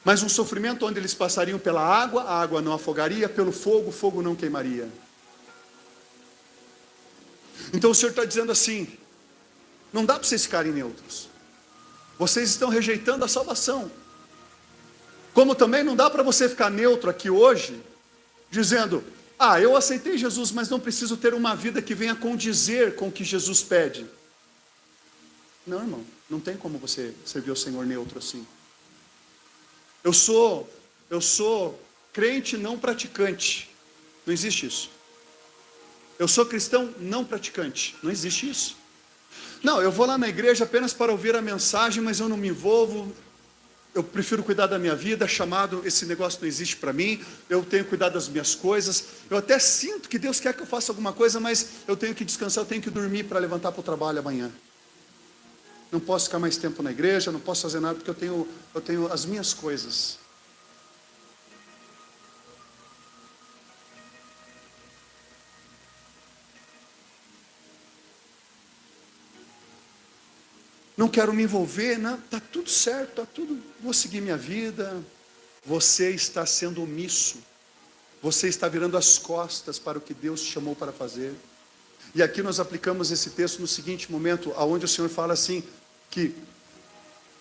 mas um sofrimento onde eles passariam pela água, a água não afogaria, pelo fogo, o fogo não queimaria. Então o Senhor está dizendo assim: não dá para vocês ficarem neutros, vocês estão rejeitando a salvação. Como também não dá para você ficar neutro aqui hoje, dizendo: eu aceitei Jesus, mas não preciso ter uma vida que venha condizer com o que Jesus pede. Não, irmão, não tem como você servir o Senhor neutro assim. Eu sou crente não praticante. Não existe isso. Eu sou cristão não praticante. Não existe isso. Não, eu vou lá na igreja apenas para ouvir a mensagem, mas eu não me envolvo. Eu prefiro cuidar da minha vida, chamado, esse negócio não existe para mim, eu tenho que cuidar das minhas coisas, eu até sinto que Deus quer que eu faça alguma coisa, mas eu tenho que descansar, eu tenho que dormir para levantar para o trabalho amanhã. Não posso ficar mais tempo na igreja, não posso fazer nada, porque eu tenho as minhas coisas. Não quero me envolver, não, está tudo certo, está tudo, vou seguir minha vida. Você está sendo omisso, você está virando as costas para o que Deus te chamou para fazer. E aqui nós aplicamos esse texto no seguinte momento, aonde o Senhor fala assim, que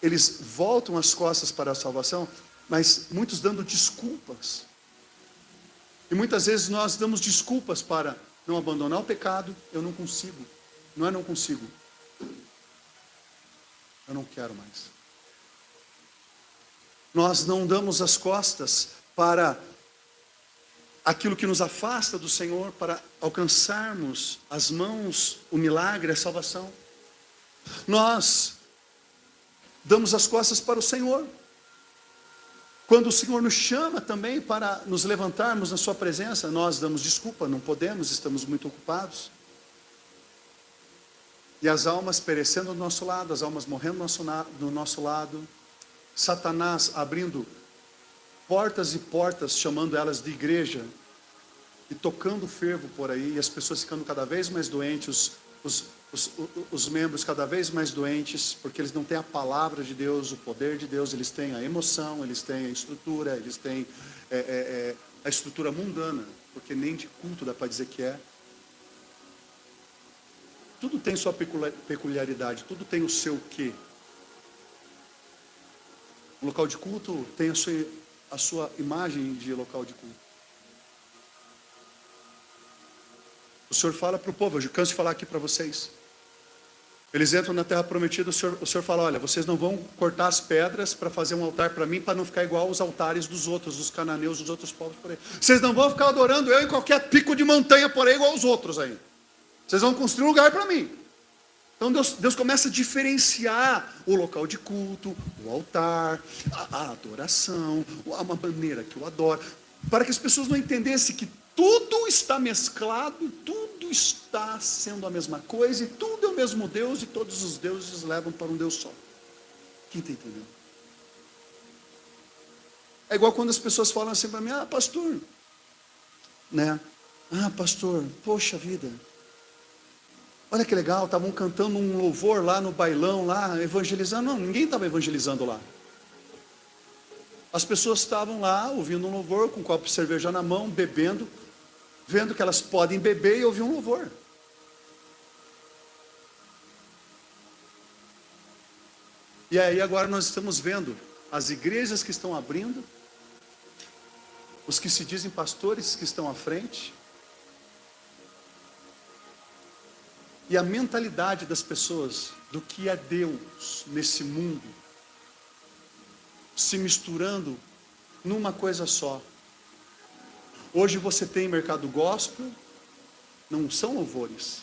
eles voltam as costas para a salvação, mas muitos dando desculpas. E muitas vezes nós damos desculpas para não abandonar o pecado. Eu não consigo, não consigo. Eu não quero mais. Nós não damos as costas para aquilo que nos afasta do Senhor, para alcançarmos as mãos, o milagre, a salvação. Nós damos as costas para o Senhor. Quando o Senhor nos chama também para nos levantarmos na sua presença, nós damos desculpa, não podemos, estamos muito ocupados. E as almas perecendo do nosso lado, as almas morrendo do nosso lado, Satanás abrindo portas e portas, chamando elas de igreja, e tocando fervo por aí, e as pessoas ficando cada vez mais doentes, os membros cada vez mais doentes, porque eles não têm a palavra de Deus, o poder de Deus, eles têm a emoção, eles têm a estrutura, eles têm a estrutura mundana, porque nem de culto dá para dizer que é. Tudo tem sua peculiaridade, tudo tem o seu quê. O local de culto tem a sua imagem de local de culto. O Senhor fala para o povo, eu canso de falar aqui para vocês. Eles entram na terra prometida, o Senhor fala, olha, vocês não vão cortar as pedras para fazer um altar para mim, para não ficar igual aos altares dos outros, dos cananeus, dos outros povos por aí. Vocês não vão ficar adorando eu em qualquer pico de montanha por aí, igual aos outros aí. Vocês vão construir um lugar para mim. Então Deus começa a diferenciar o local de culto, o altar, a adoração, uma maneira que eu adoro, para que as pessoas não entendessem que tudo está mesclado, tudo está sendo a mesma coisa, e tudo é o mesmo Deus, e todos os deuses levam para um Deus só. Quem está entendendo? É igual quando as pessoas falam assim para mim, pastor, né? Pastor, poxa vida, olha que legal, estavam cantando um louvor lá no bailão, lá, evangelizando. Não, ninguém estava evangelizando lá. As pessoas estavam lá, ouvindo um louvor, com um copo de cerveja na mão, bebendo, vendo que elas podem beber e ouvir um louvor. E aí agora nós estamos vendo as igrejas que estão abrindo, os que se dizem pastores que estão à frente, e a mentalidade das pessoas do que é Deus nesse mundo, se misturando numa coisa só. Hoje você tem mercado gospel, não são louvores.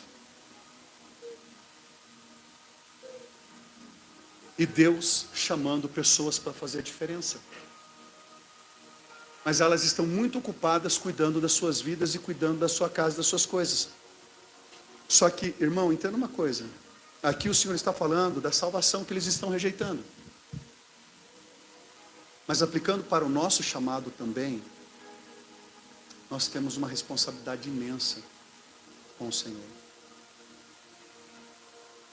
E Deus chamando pessoas para fazer a diferença. Mas elas estão muito ocupadas cuidando das suas vidas e cuidando da sua casa, das suas coisas. Só que, irmão, entenda uma coisa. Aqui o Senhor está falando da salvação que eles estão rejeitando. Mas aplicando para o nosso chamado também, nós temos uma responsabilidade imensa com o Senhor.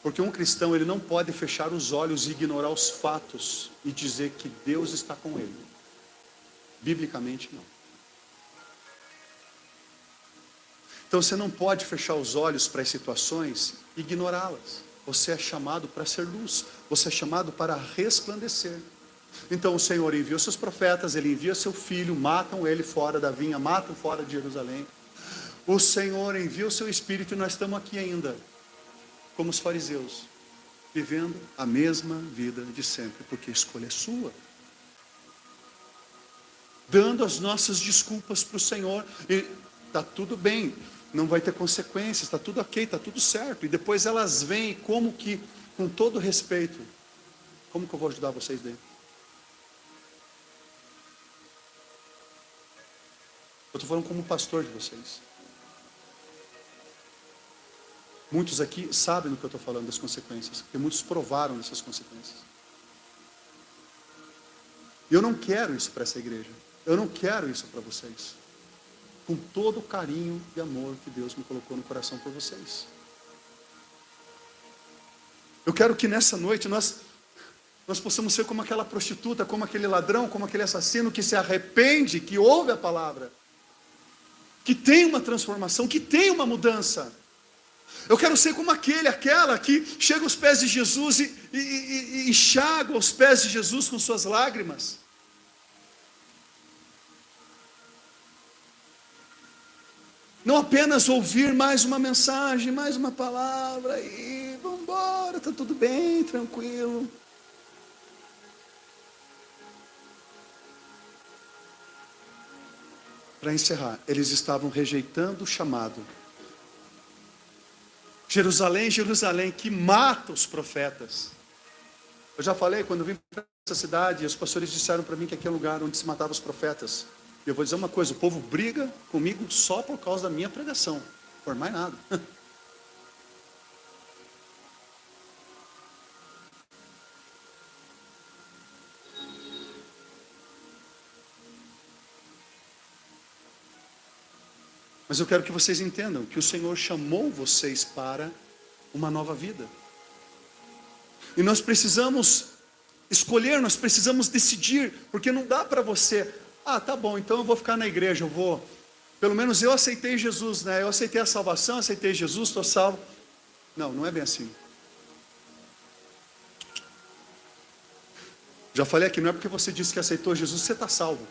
Porque um cristão, ele não pode fechar os olhos e ignorar os fatos e dizer que Deus está com ele. Biblicamente, não. Então você não pode fechar os olhos para as situações e ignorá-las. Você é chamado para ser luz. Você é chamado para resplandecer. Então o Senhor envia os seus profetas, Ele envia seu filho, matam ele fora da vinha, matam fora de Jerusalém. O Senhor envia o seu Espírito e nós estamos aqui ainda, como os fariseus, vivendo a mesma vida de sempre, porque a escolha é sua. Dando as nossas desculpas para o Senhor, e está tudo bem, não vai ter consequências, está tudo ok, está tudo certo. E depois elas vêm como que, com todo respeito, como que eu vou ajudar vocês dentro? Eu estou falando como pastor de vocês. Muitos aqui sabem do que eu estou falando, das consequências, porque muitos provaram dessas consequências. E eu não quero isso para essa igreja. Eu não quero isso para vocês. Com todo o carinho e amor que Deus me colocou no coração por vocês. Eu quero que nessa noite nós possamos ser como aquela prostituta, como aquele ladrão, como aquele assassino que se arrepende, que ouve a palavra, que tem uma transformação, que tem uma mudança. Eu quero ser como aquela que chega aos pés de Jesus e enxágua os pés de Jesus com suas lágrimas. Não apenas ouvir mais uma mensagem, mais uma palavra, e vamos embora, está tudo bem, tranquilo. Para encerrar, eles estavam rejeitando o chamado. Jerusalém, Jerusalém, que mata os profetas. Eu já falei, quando eu vim para essa cidade, os pastores disseram para mim que aqui é um lugar onde se matava os profetas. E eu vou dizer uma coisa, o povo briga comigo só por causa da minha pregação, por mais nada. Mas eu quero que vocês entendam que o Senhor chamou vocês para uma nova vida. E nós precisamos escolher, nós precisamos decidir, porque não dá para você, tá bom, então eu vou ficar na igreja, pelo menos eu aceitei Jesus, né? Eu aceitei a salvação, aceitei Jesus, estou salvo. Não, não é bem assim. Já falei aqui, não é porque você disse que aceitou Jesus, você está salvo.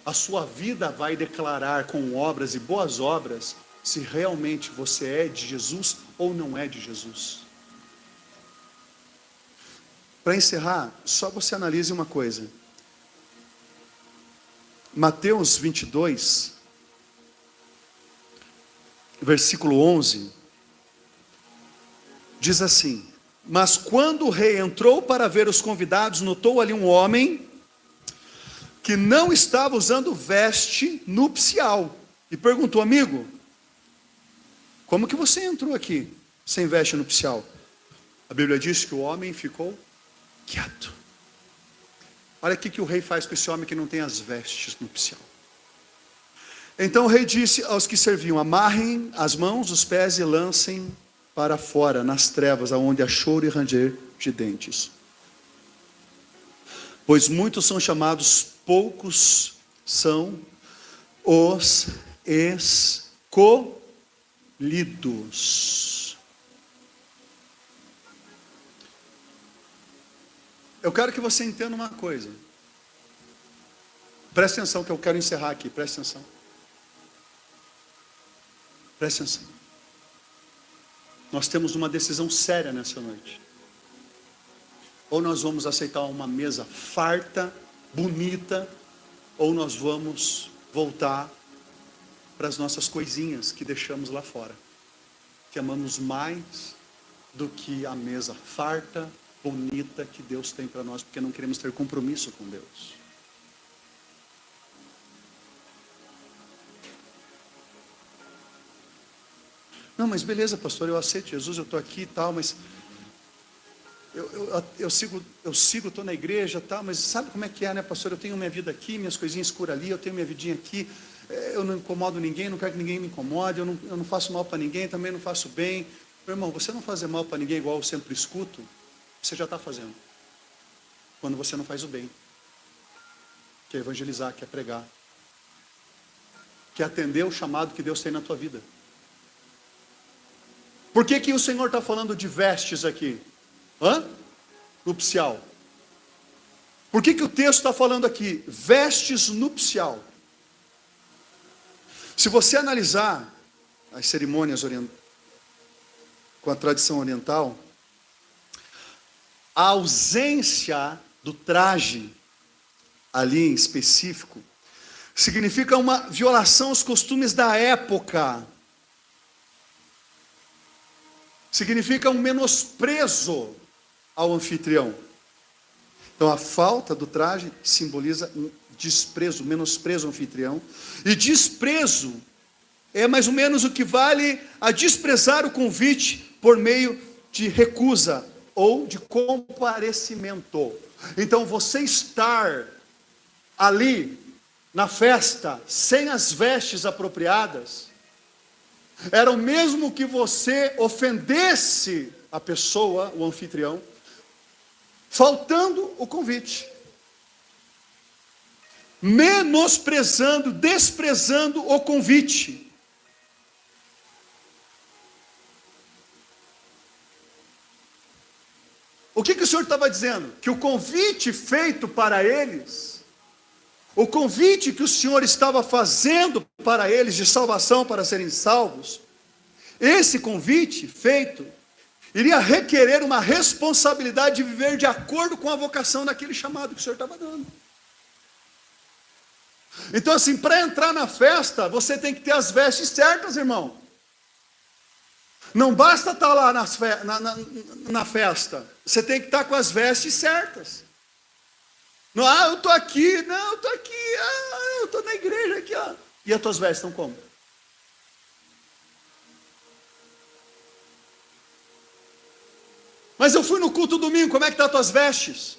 A sua vida vai declarar com obras e boas obras se realmente você é de Jesus ou não é de Jesus. Para encerrar, só você analise uma coisa. Mateus 22, versículo 11, diz assim: mas quando o rei entrou para ver os convidados, notou ali um homem que não estava usando veste nupcial, e perguntou: amigo, como que você entrou aqui sem veste nupcial? A Bíblia diz que o homem ficou quieto. Olha o que o rei faz com esse homem que não tem as vestes nupcial. Então o rei disse aos que serviam: amarrem as mãos, os pés e lancem para fora, nas trevas, aonde há choro e ranger de dentes. Pois muitos são chamados, poucos são os escolhidos. Eu quero que você entenda uma coisa. Presta atenção que eu quero encerrar aqui, presta atenção. Presta atenção. Nós temos uma decisão séria nessa noite. Ou nós vamos aceitar uma mesa farta, bonita, ou nós vamos voltar para as nossas coisinhas que deixamos lá fora, que amamos mais do que a mesa farta, bonita que Deus tem para nós, porque não queremos ter compromisso com Deus. Não, mas beleza, pastor, eu aceito Jesus, eu estou aqui e tal, mas eu sigo, estou na igreja, tal, mas sabe como é que é, né, pastor? Eu tenho minha vida aqui, minhas coisinhas escuras ali, eu tenho minha vidinha aqui, eu não incomodo ninguém, não quero que ninguém me incomode, eu não faço mal para ninguém, também não faço bem. Meu irmão, você não fazer mal para ninguém igual eu sempre escuto, você já está fazendo. Quando você não faz o bem, que é evangelizar, que é pregar, que é atender o chamado que Deus tem na tua vida. Por que o Senhor está falando de vestes aqui? Nupcial. Por que o texto está falando aqui? Vestes nupcial. Se você analisar as cerimônias com a tradição oriental, a ausência do traje ali em específico significa uma violação aos costumes da época. Significa um menosprezo ao anfitrião. Então a falta do traje simboliza um desprezo, menosprezo ao anfitrião. E desprezo é mais ou menos o que vale a desprezar o convite por meio de recusa ou de comparecimento. Então você estar ali na festa sem as vestes apropriadas era o mesmo que você ofendesse a pessoa, o anfitrião, faltando o convite, menosprezando, desprezando o convite. O que o Senhor estava dizendo? Que o convite feito para eles, o convite que o Senhor estava fazendo para eles de salvação, para serem salvos, esse convite feito iria requerer uma responsabilidade de viver de acordo com a vocação daquele chamado que o Senhor estava dando. Então assim, para entrar na festa, você tem que ter as vestes certas, irmão. Não basta estar lá na festa, você tem que estar com as vestes certas. Não, eu estou aqui, não, eu estou aqui, eu estou na igreja aqui, ó. E as tuas vestes estão como? Mas eu fui no culto domingo, como é que estão as tuas vestes?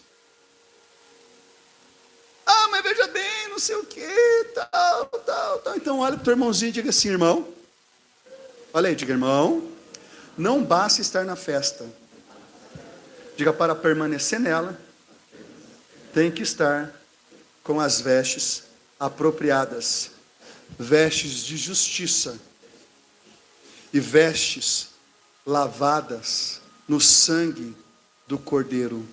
Mas veja bem, não sei o que, tal. Então olha para o teu irmãozinho e diga assim, irmão. Olha aí, diga, irmão, não basta estar na festa. Diga, para permanecer nela, tem que estar com as vestes apropriadas. Vestes de justiça. E vestes lavadas no sangue do Cordeiro.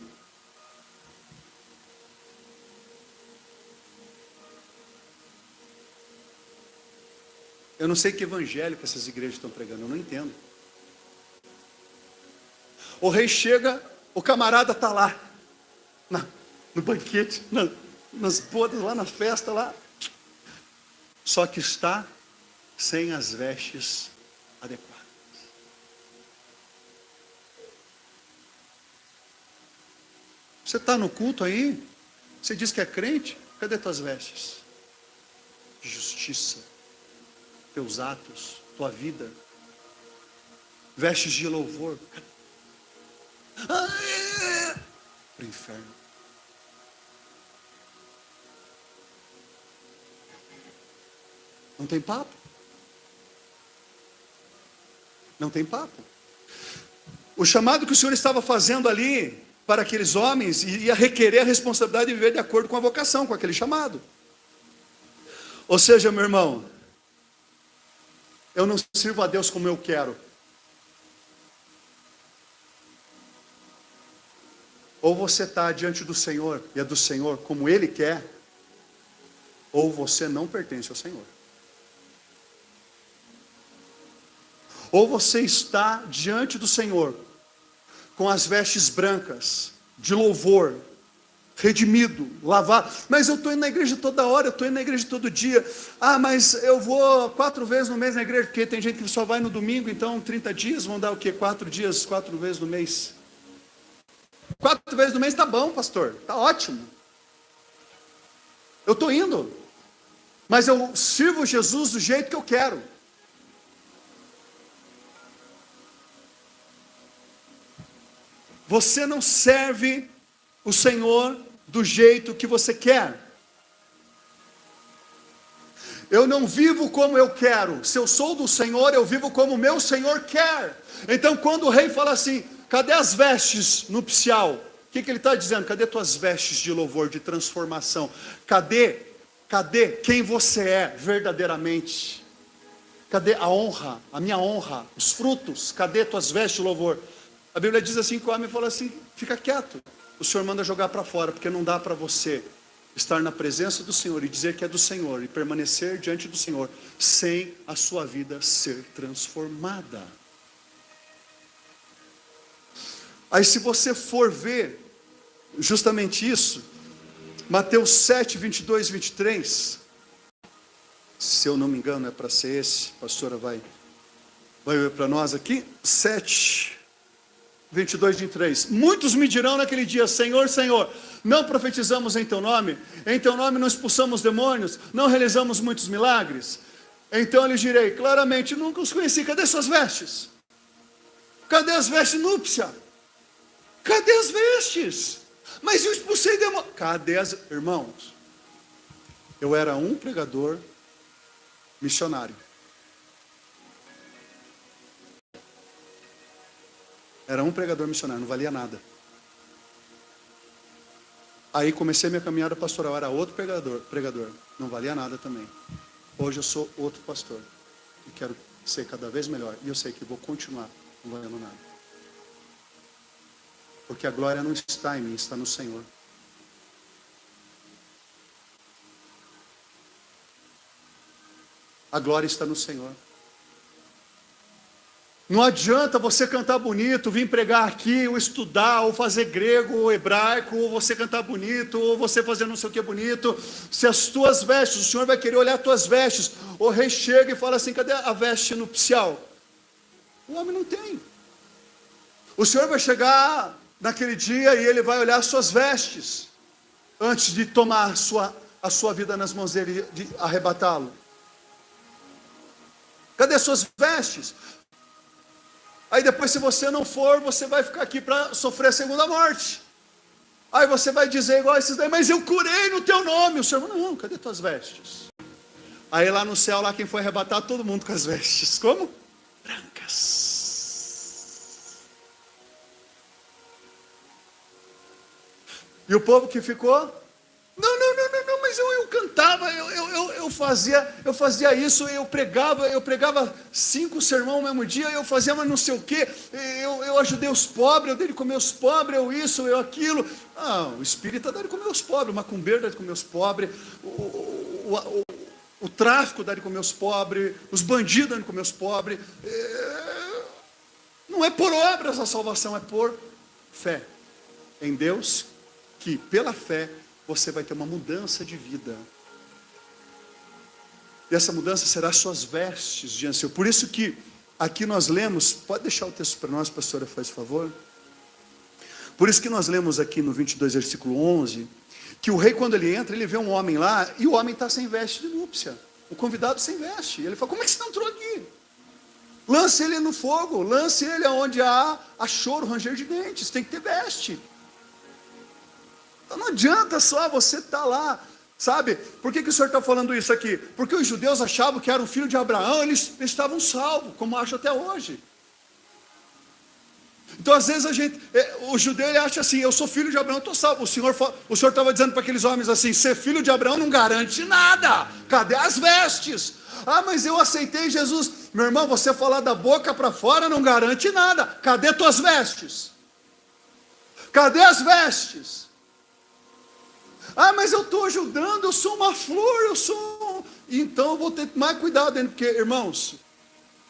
Eu não sei que evangelho que essas igrejas estão pregando, eu não entendo. O rei chega, o camarada está lá, no banquete, nas bodas, lá na festa, lá. Só que está sem as vestes adequadas. Você está no culto aí? Você diz que é crente? Cadê tuas vestes? De justiça, teus atos, tua vida, vestes de louvor. Para o inferno. Não tem papo. Não tem papo. O chamado que o Senhor estava fazendo ali para aqueles homens ia requerer a responsabilidade de viver de acordo com a vocação, com aquele chamado. Ou seja, meu irmão, eu não sirvo a Deus como eu quero. Ou você está diante do Senhor e é do Senhor como Ele quer, ou você não pertence ao Senhor. Ou você está diante do Senhor com as vestes brancas, de louvor, redimido, lavado. Mas eu estou indo na igreja toda hora, eu estou indo na igreja todo dia. Mas eu vou 4 vezes no mês na igreja, porque tem gente que só vai no domingo, então 30 dias, vão dar o quê? 4 dias, 4 vezes no mês. 4 vezes no mês está bom, pastor, está ótimo. Eu estou indo, mas eu sirvo Jesus do jeito que eu quero. Você não serve o Senhor do jeito que você quer. Eu não vivo como eu quero. Se eu sou do Senhor, eu vivo como o meu Senhor quer. Então quando o rei fala assim, cadê as vestes nupcial? O que ele está dizendo? Cadê tuas vestes de louvor, de transformação? Cadê quem você é verdadeiramente? Cadê a honra, a minha honra, os frutos? Cadê tuas vestes de louvor? A Bíblia diz assim que o homem fala assim, fica quieto. O Senhor manda jogar para fora, porque não dá para você estar na presença do Senhor e dizer que é do Senhor e permanecer diante do Senhor sem a sua vida ser transformada. Aí se você for ver justamente isso, Mateus 7, 22, 23, se eu não me engano é para ser esse, a pastora vai ver para nós aqui, 7, 22, 23. Muitos me dirão naquele dia, Senhor, Senhor, não profetizamos em teu nome não expulsamos demônios, não realizamos muitos milagres? Então eu lhes direi, claramente, nunca os conheci. Cadê suas vestes? Cadê as vestes núpcia? Cadê as vestes? Mas eu expulsei demônios. Cadê as... Irmãos, eu era um pregador missionário. Era um pregador missionário, não valia nada. Aí comecei minha caminhada pastoral, era outro pregador, não valia nada também. Hoje eu sou outro pastor e quero ser cada vez melhor. E eu sei que vou continuar não valendo nada. Porque a glória não está em mim, está no Senhor. A glória está no Senhor. Não adianta você cantar bonito, vir pregar aqui, ou estudar, ou fazer grego, ou hebraico, ou você cantar bonito, ou você fazer não sei o que bonito, se as tuas vestes, o Senhor vai querer olhar as tuas vestes. O rei chega e fala assim: cadê a veste nupcial? O homem não tem. O Senhor vai chegar naquele dia e Ele vai olhar as suas vestes, antes de tomar a sua vida nas mãos dEle, de arrebatá-lo. Cadê as suas vestes? Aí depois, se você não for, você vai ficar aqui para sofrer a segunda morte. Aí você vai dizer igual esses daí: mas eu curei no teu nome. O Senhor: não, cadê tuas vestes? Aí lá no céu, lá quem foi arrebatar, todo mundo com as vestes. Como? Brancas. E o povo que ficou: não, mas eu cantava, eu fazia isso, eu pregava 5 sermões no mesmo dia, eu fazia mas não sei o quê, eu ajudei os pobres, eu dei de comer os pobres, eu isso, eu aquilo. O espírita dá de comer os pobres, o macumbeiro dá de comer os pobres, o tráfico dá de comer os pobres, os bandidos dá de comer os pobres. Não é por obras a salvação, é por fé em Deus, que pela fé você vai ter uma mudança de vida. E essa mudança será suas vestes diante do Senhor. Por isso que aqui nós lemos, pode deixar o texto para nós, pastora, faz favor. Por isso que nós lemos aqui no 22, versículo 11, que o rei, quando ele entra, ele vê um homem lá, e o homem está sem veste de núpcia. O convidado sem veste. Ele fala: como é que você entrou aqui? Lance ele no fogo, lance ele onde há choro, ranger de dentes, tem que ter veste. Então não adianta só você estar lá, sabe? Por que o Senhor está falando isso aqui? Porque os judeus achavam que era o filho de Abraão, eles estavam salvos, como acham até hoje. Então às vezes o judeu ele acha assim: eu sou filho de Abraão, estou salvo. O Senhor estava dizendo para aqueles homens assim: ser filho de Abraão não garante nada. Cadê as vestes? Mas eu aceitei Jesus. Meu irmão, você falar da boca para fora não garante nada. Cadê tuas vestes? Cadê as vestes? Mas eu estou ajudando, eu sou uma flor, então eu vou ter mais cuidado ainda, porque, irmãos,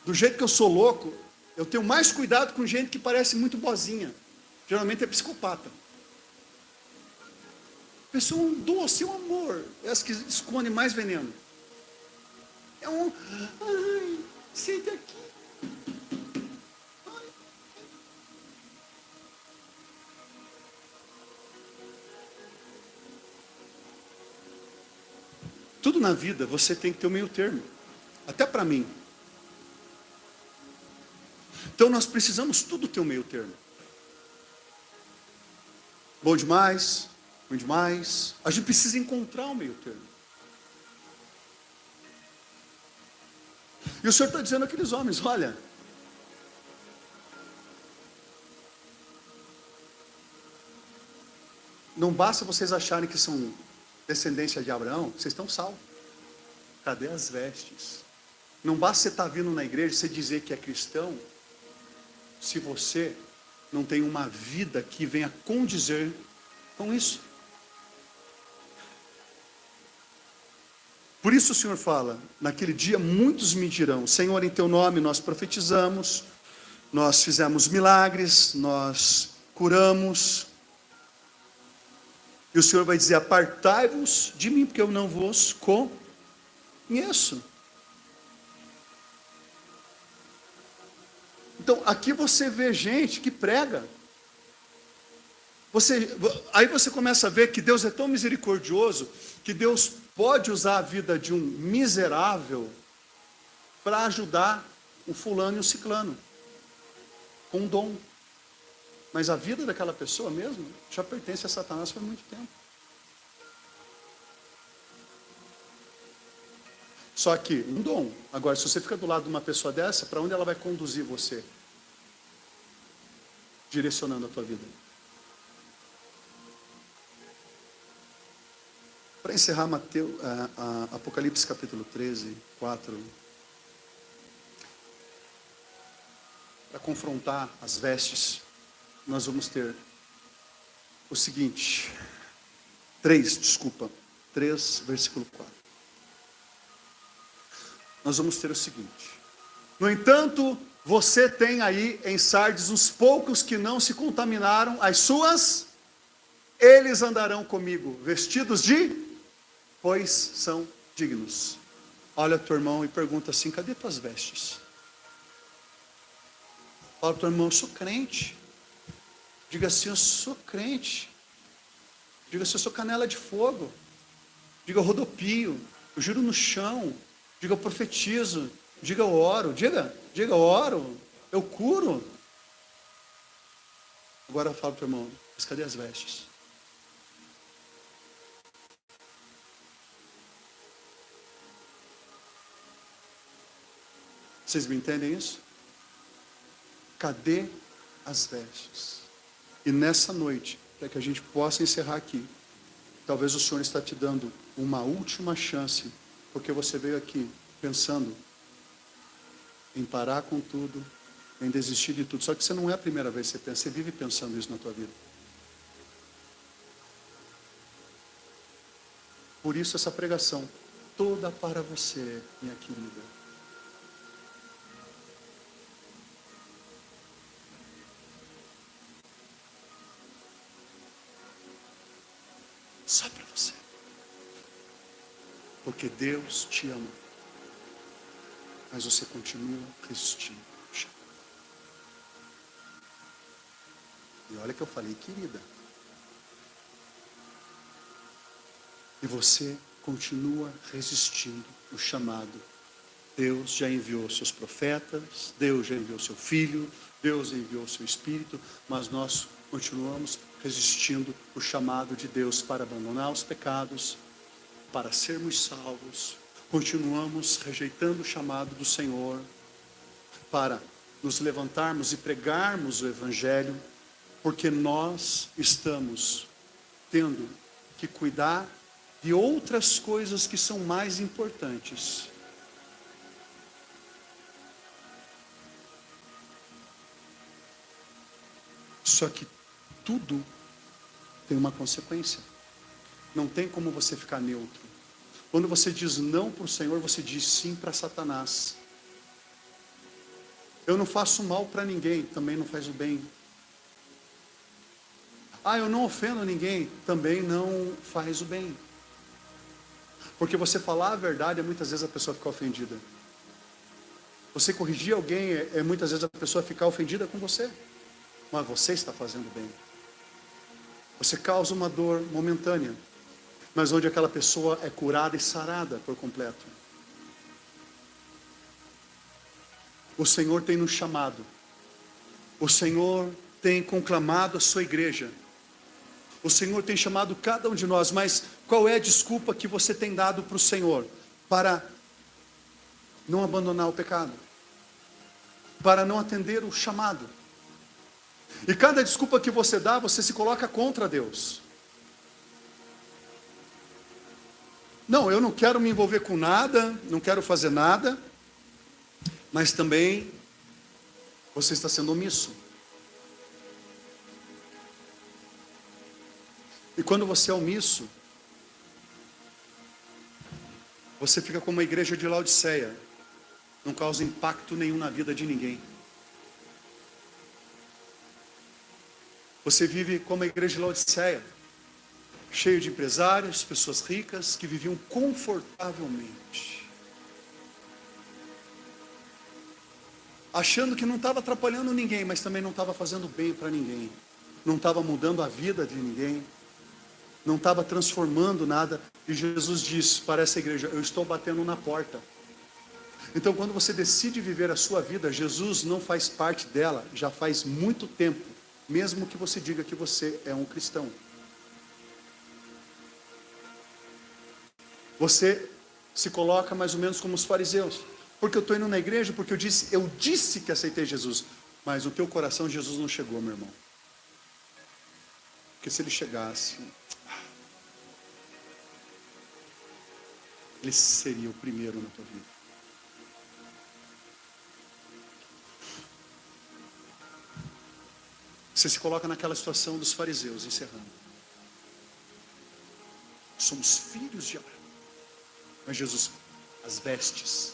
do jeito que eu sou louco, eu tenho mais cuidado com gente que parece muito boazinha. Geralmente é psicopata. Pessoa um doce, um amor, essa que esconde mais veneno. Senta aqui. Tudo na vida você tem que ter o meio termo, até para mim. Então nós precisamos tudo ter o meio termo. Bom demais, ruim demais. A gente precisa encontrar o meio termo. E o Senhor está dizendo àqueles homens: olha, não basta vocês acharem que são descendência de Abraão, vocês estão salvos. Cadê as vestes? Não basta você estar vindo na igreja, você dizer que é cristão, se você não tem uma vida que venha condizer com isso. Por isso o Senhor fala: naquele dia muitos me dirão: Senhor, em teu nome nós profetizamos, nós fizemos milagres, nós curamos. E o Senhor vai dizer: apartai-vos de mim, porque eu não vos conheço. Então, aqui você vê gente que prega. Aí você começa a ver que Deus é tão misericordioso, que Deus pode usar a vida de um miserável para ajudar o fulano e o ciclano, com um dom. Mas a vida daquela pessoa mesmo já pertence a Satanás faz muito tempo. Só que um dom. Agora, se você fica do lado de uma pessoa dessa, para onde ela vai conduzir você? Direcionando a tua vida. Para encerrar, Apocalipse capítulo 13, 4. Para confrontar as vestes, nós vamos ter o seguinte. 3, versículo 4. Nós vamos ter o seguinte: no entanto, Você tem aí em Sardes uns poucos que não se contaminaram, as suas, eles andarão comigo, vestidos de, pois são dignos. Olha teu irmão e pergunta assim: cadê tuas vestes? Fala teu irmão: eu sou crente. Diga assim: eu sou crente. Diga assim: eu sou canela de fogo. Diga: eu rodopio. Eu juro no chão. Diga: eu profetizo. Diga: eu oro. Diga: eu oro. Eu curo. Agora fala para o irmão: mas cadê as vestes? Vocês me entendem isso? Cadê as vestes? E nessa noite, para que a gente possa encerrar aqui, talvez o Senhor está te dando uma última chance, porque você veio aqui pensando em parar com tudo, em desistir de tudo. Só que você não é a primeira vez que você pensa, você vive pensando isso na tua vida. Por isso essa pregação toda para você, minha querida. Só para você. Porque Deus te ama. Mas você continua resistindo. E olha que eu falei, querida. E você continua resistindo o chamado. Deus já enviou seus profetas, Deus já enviou seu Filho, Deus enviou seu Espírito, mas nós continuamos resistindo o chamado de Deus para abandonar os pecados, para sermos salvos. Continuamos rejeitando o chamado do Senhor para nos levantarmos e pregarmos o Evangelho, porque nós estamos tendo que cuidar de outras coisas que são mais importantes. Só que tudo tem uma consequência. Não tem como você ficar neutro. Quando você diz não para o Senhor, você diz sim para Satanás. Eu não faço mal para ninguém, também não faz o bem. Eu não ofendo ninguém, também não faz o bem. Porque você falar a verdade, muitas vezes a pessoa fica ofendida. Você corrigir alguém, muitas vezes a pessoa fica ofendida com você. Mas você está fazendo bem. Você causa uma dor momentânea, mas onde aquela pessoa é curada e sarada por completo. O Senhor tem nos chamado. O Senhor tem conclamado a sua igreja. O Senhor tem chamado cada um de nós, mas qual é a desculpa que você tem dado para o Senhor? Para não abandonar o pecado. Para não atender o chamado. E cada desculpa que você dá, você se coloca contra Deus. Não, eu não quero me envolver com nada, não quero fazer nada, mas também você está sendo omisso. E quando você é omisso, você fica como a igreja de Laodiceia, não causa impacto nenhum na vida de ninguém. Você vive como a igreja de Laodiceia, cheio de empresários, pessoas ricas que viviam confortavelmente, achando que não estava atrapalhando ninguém, mas também não estava fazendo bem para ninguém, não estava mudando a vida de ninguém, não estava transformando nada. E Jesus diz para essa igreja: eu estou batendo na porta. Então, quando você decide viver a sua vida, Jesus não faz parte dela já faz muito tempo, mesmo que você diga que você é um cristão. Você se coloca mais ou menos como os fariseus. Porque eu estou indo na igreja, porque eu disse que aceitei Jesus. Mas no teu coração Jesus não chegou, meu irmão. Porque se ele chegasse, ele seria o primeiro na tua vida. Você se coloca naquela situação dos fariseus, encerrando. Somos filhos de Abraão. Mas Jesus, as vestes.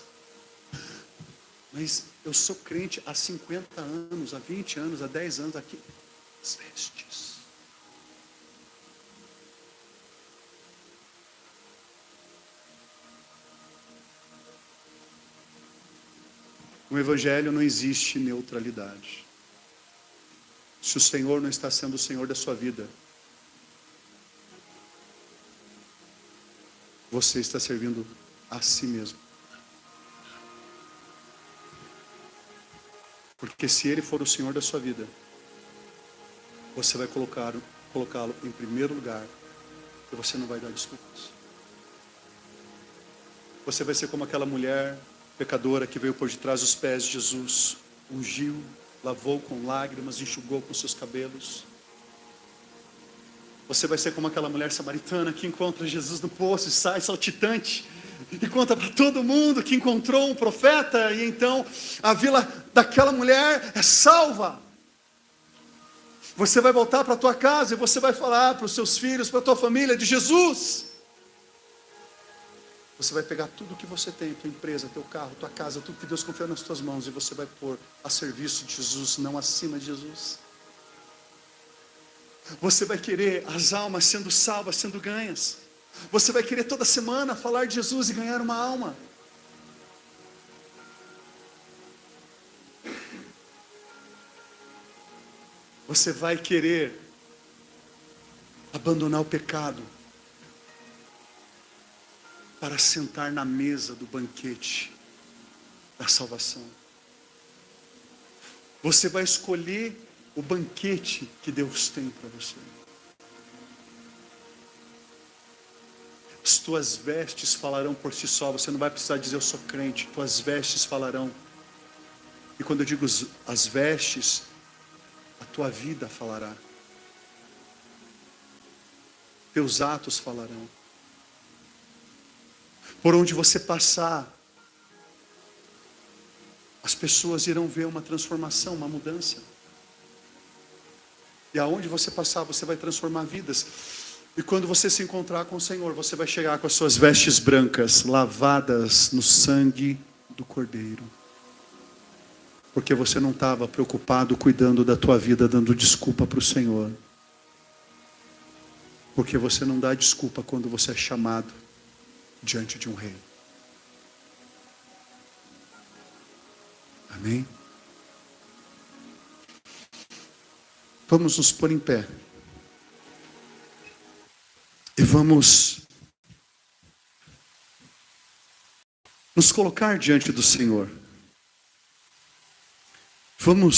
Mas eu sou crente há 50 anos, há 20 anos, há 10 anos aqui. As vestes. No Evangelho não existe neutralidade. Se o Senhor não está sendo o Senhor da sua vida, você está servindo a si mesmo. Porque se Ele for o Senhor da sua vida, você vai colocá-lo em primeiro lugar e você não vai dar desculpas. Você vai ser como aquela mulher pecadora que veio por detrás dos pés de Jesus, ungiu, lavou com lágrimas, enxugou com seus cabelos. Você vai ser como aquela mulher samaritana que encontra Jesus no poço e sai saltitante e conta para todo mundo que encontrou um profeta, e então a vila daquela mulher é salva. Você vai voltar para a tua casa e você vai falar para os seus filhos, para a tua família de Jesus. Você vai pegar tudo que você tem, tua empresa, teu carro, tua casa, tudo que Deus confiou nas tuas mãos, e você vai pôr a serviço de Jesus, não acima de Jesus. Você vai querer as almas sendo salvas, sendo ganhas. Você vai querer toda semana falar de Jesus e ganhar uma alma. Você vai querer abandonar o pecado para sentar na mesa do banquete da salvação. Você vai escolher o banquete que Deus tem para você. As tuas vestes falarão por si só. Você não vai precisar dizer eu sou crente. Tuas vestes falarão. E quando eu digo as vestes, a tua vida falará. Teus atos falarão. Por onde você passar, as pessoas irão ver uma transformação, uma mudança. E aonde você passar, você vai transformar vidas. E quando você se encontrar com o Senhor, você vai chegar com as suas vestes brancas, lavadas no sangue do Cordeiro. Porque você não estava preocupado cuidando da tua vida, dando desculpa para o Senhor. Porque você não dá desculpa quando você é chamado diante de um rei. Amém? Vamos nos pôr em pé. E vamos nos colocar diante do Senhor. Vamos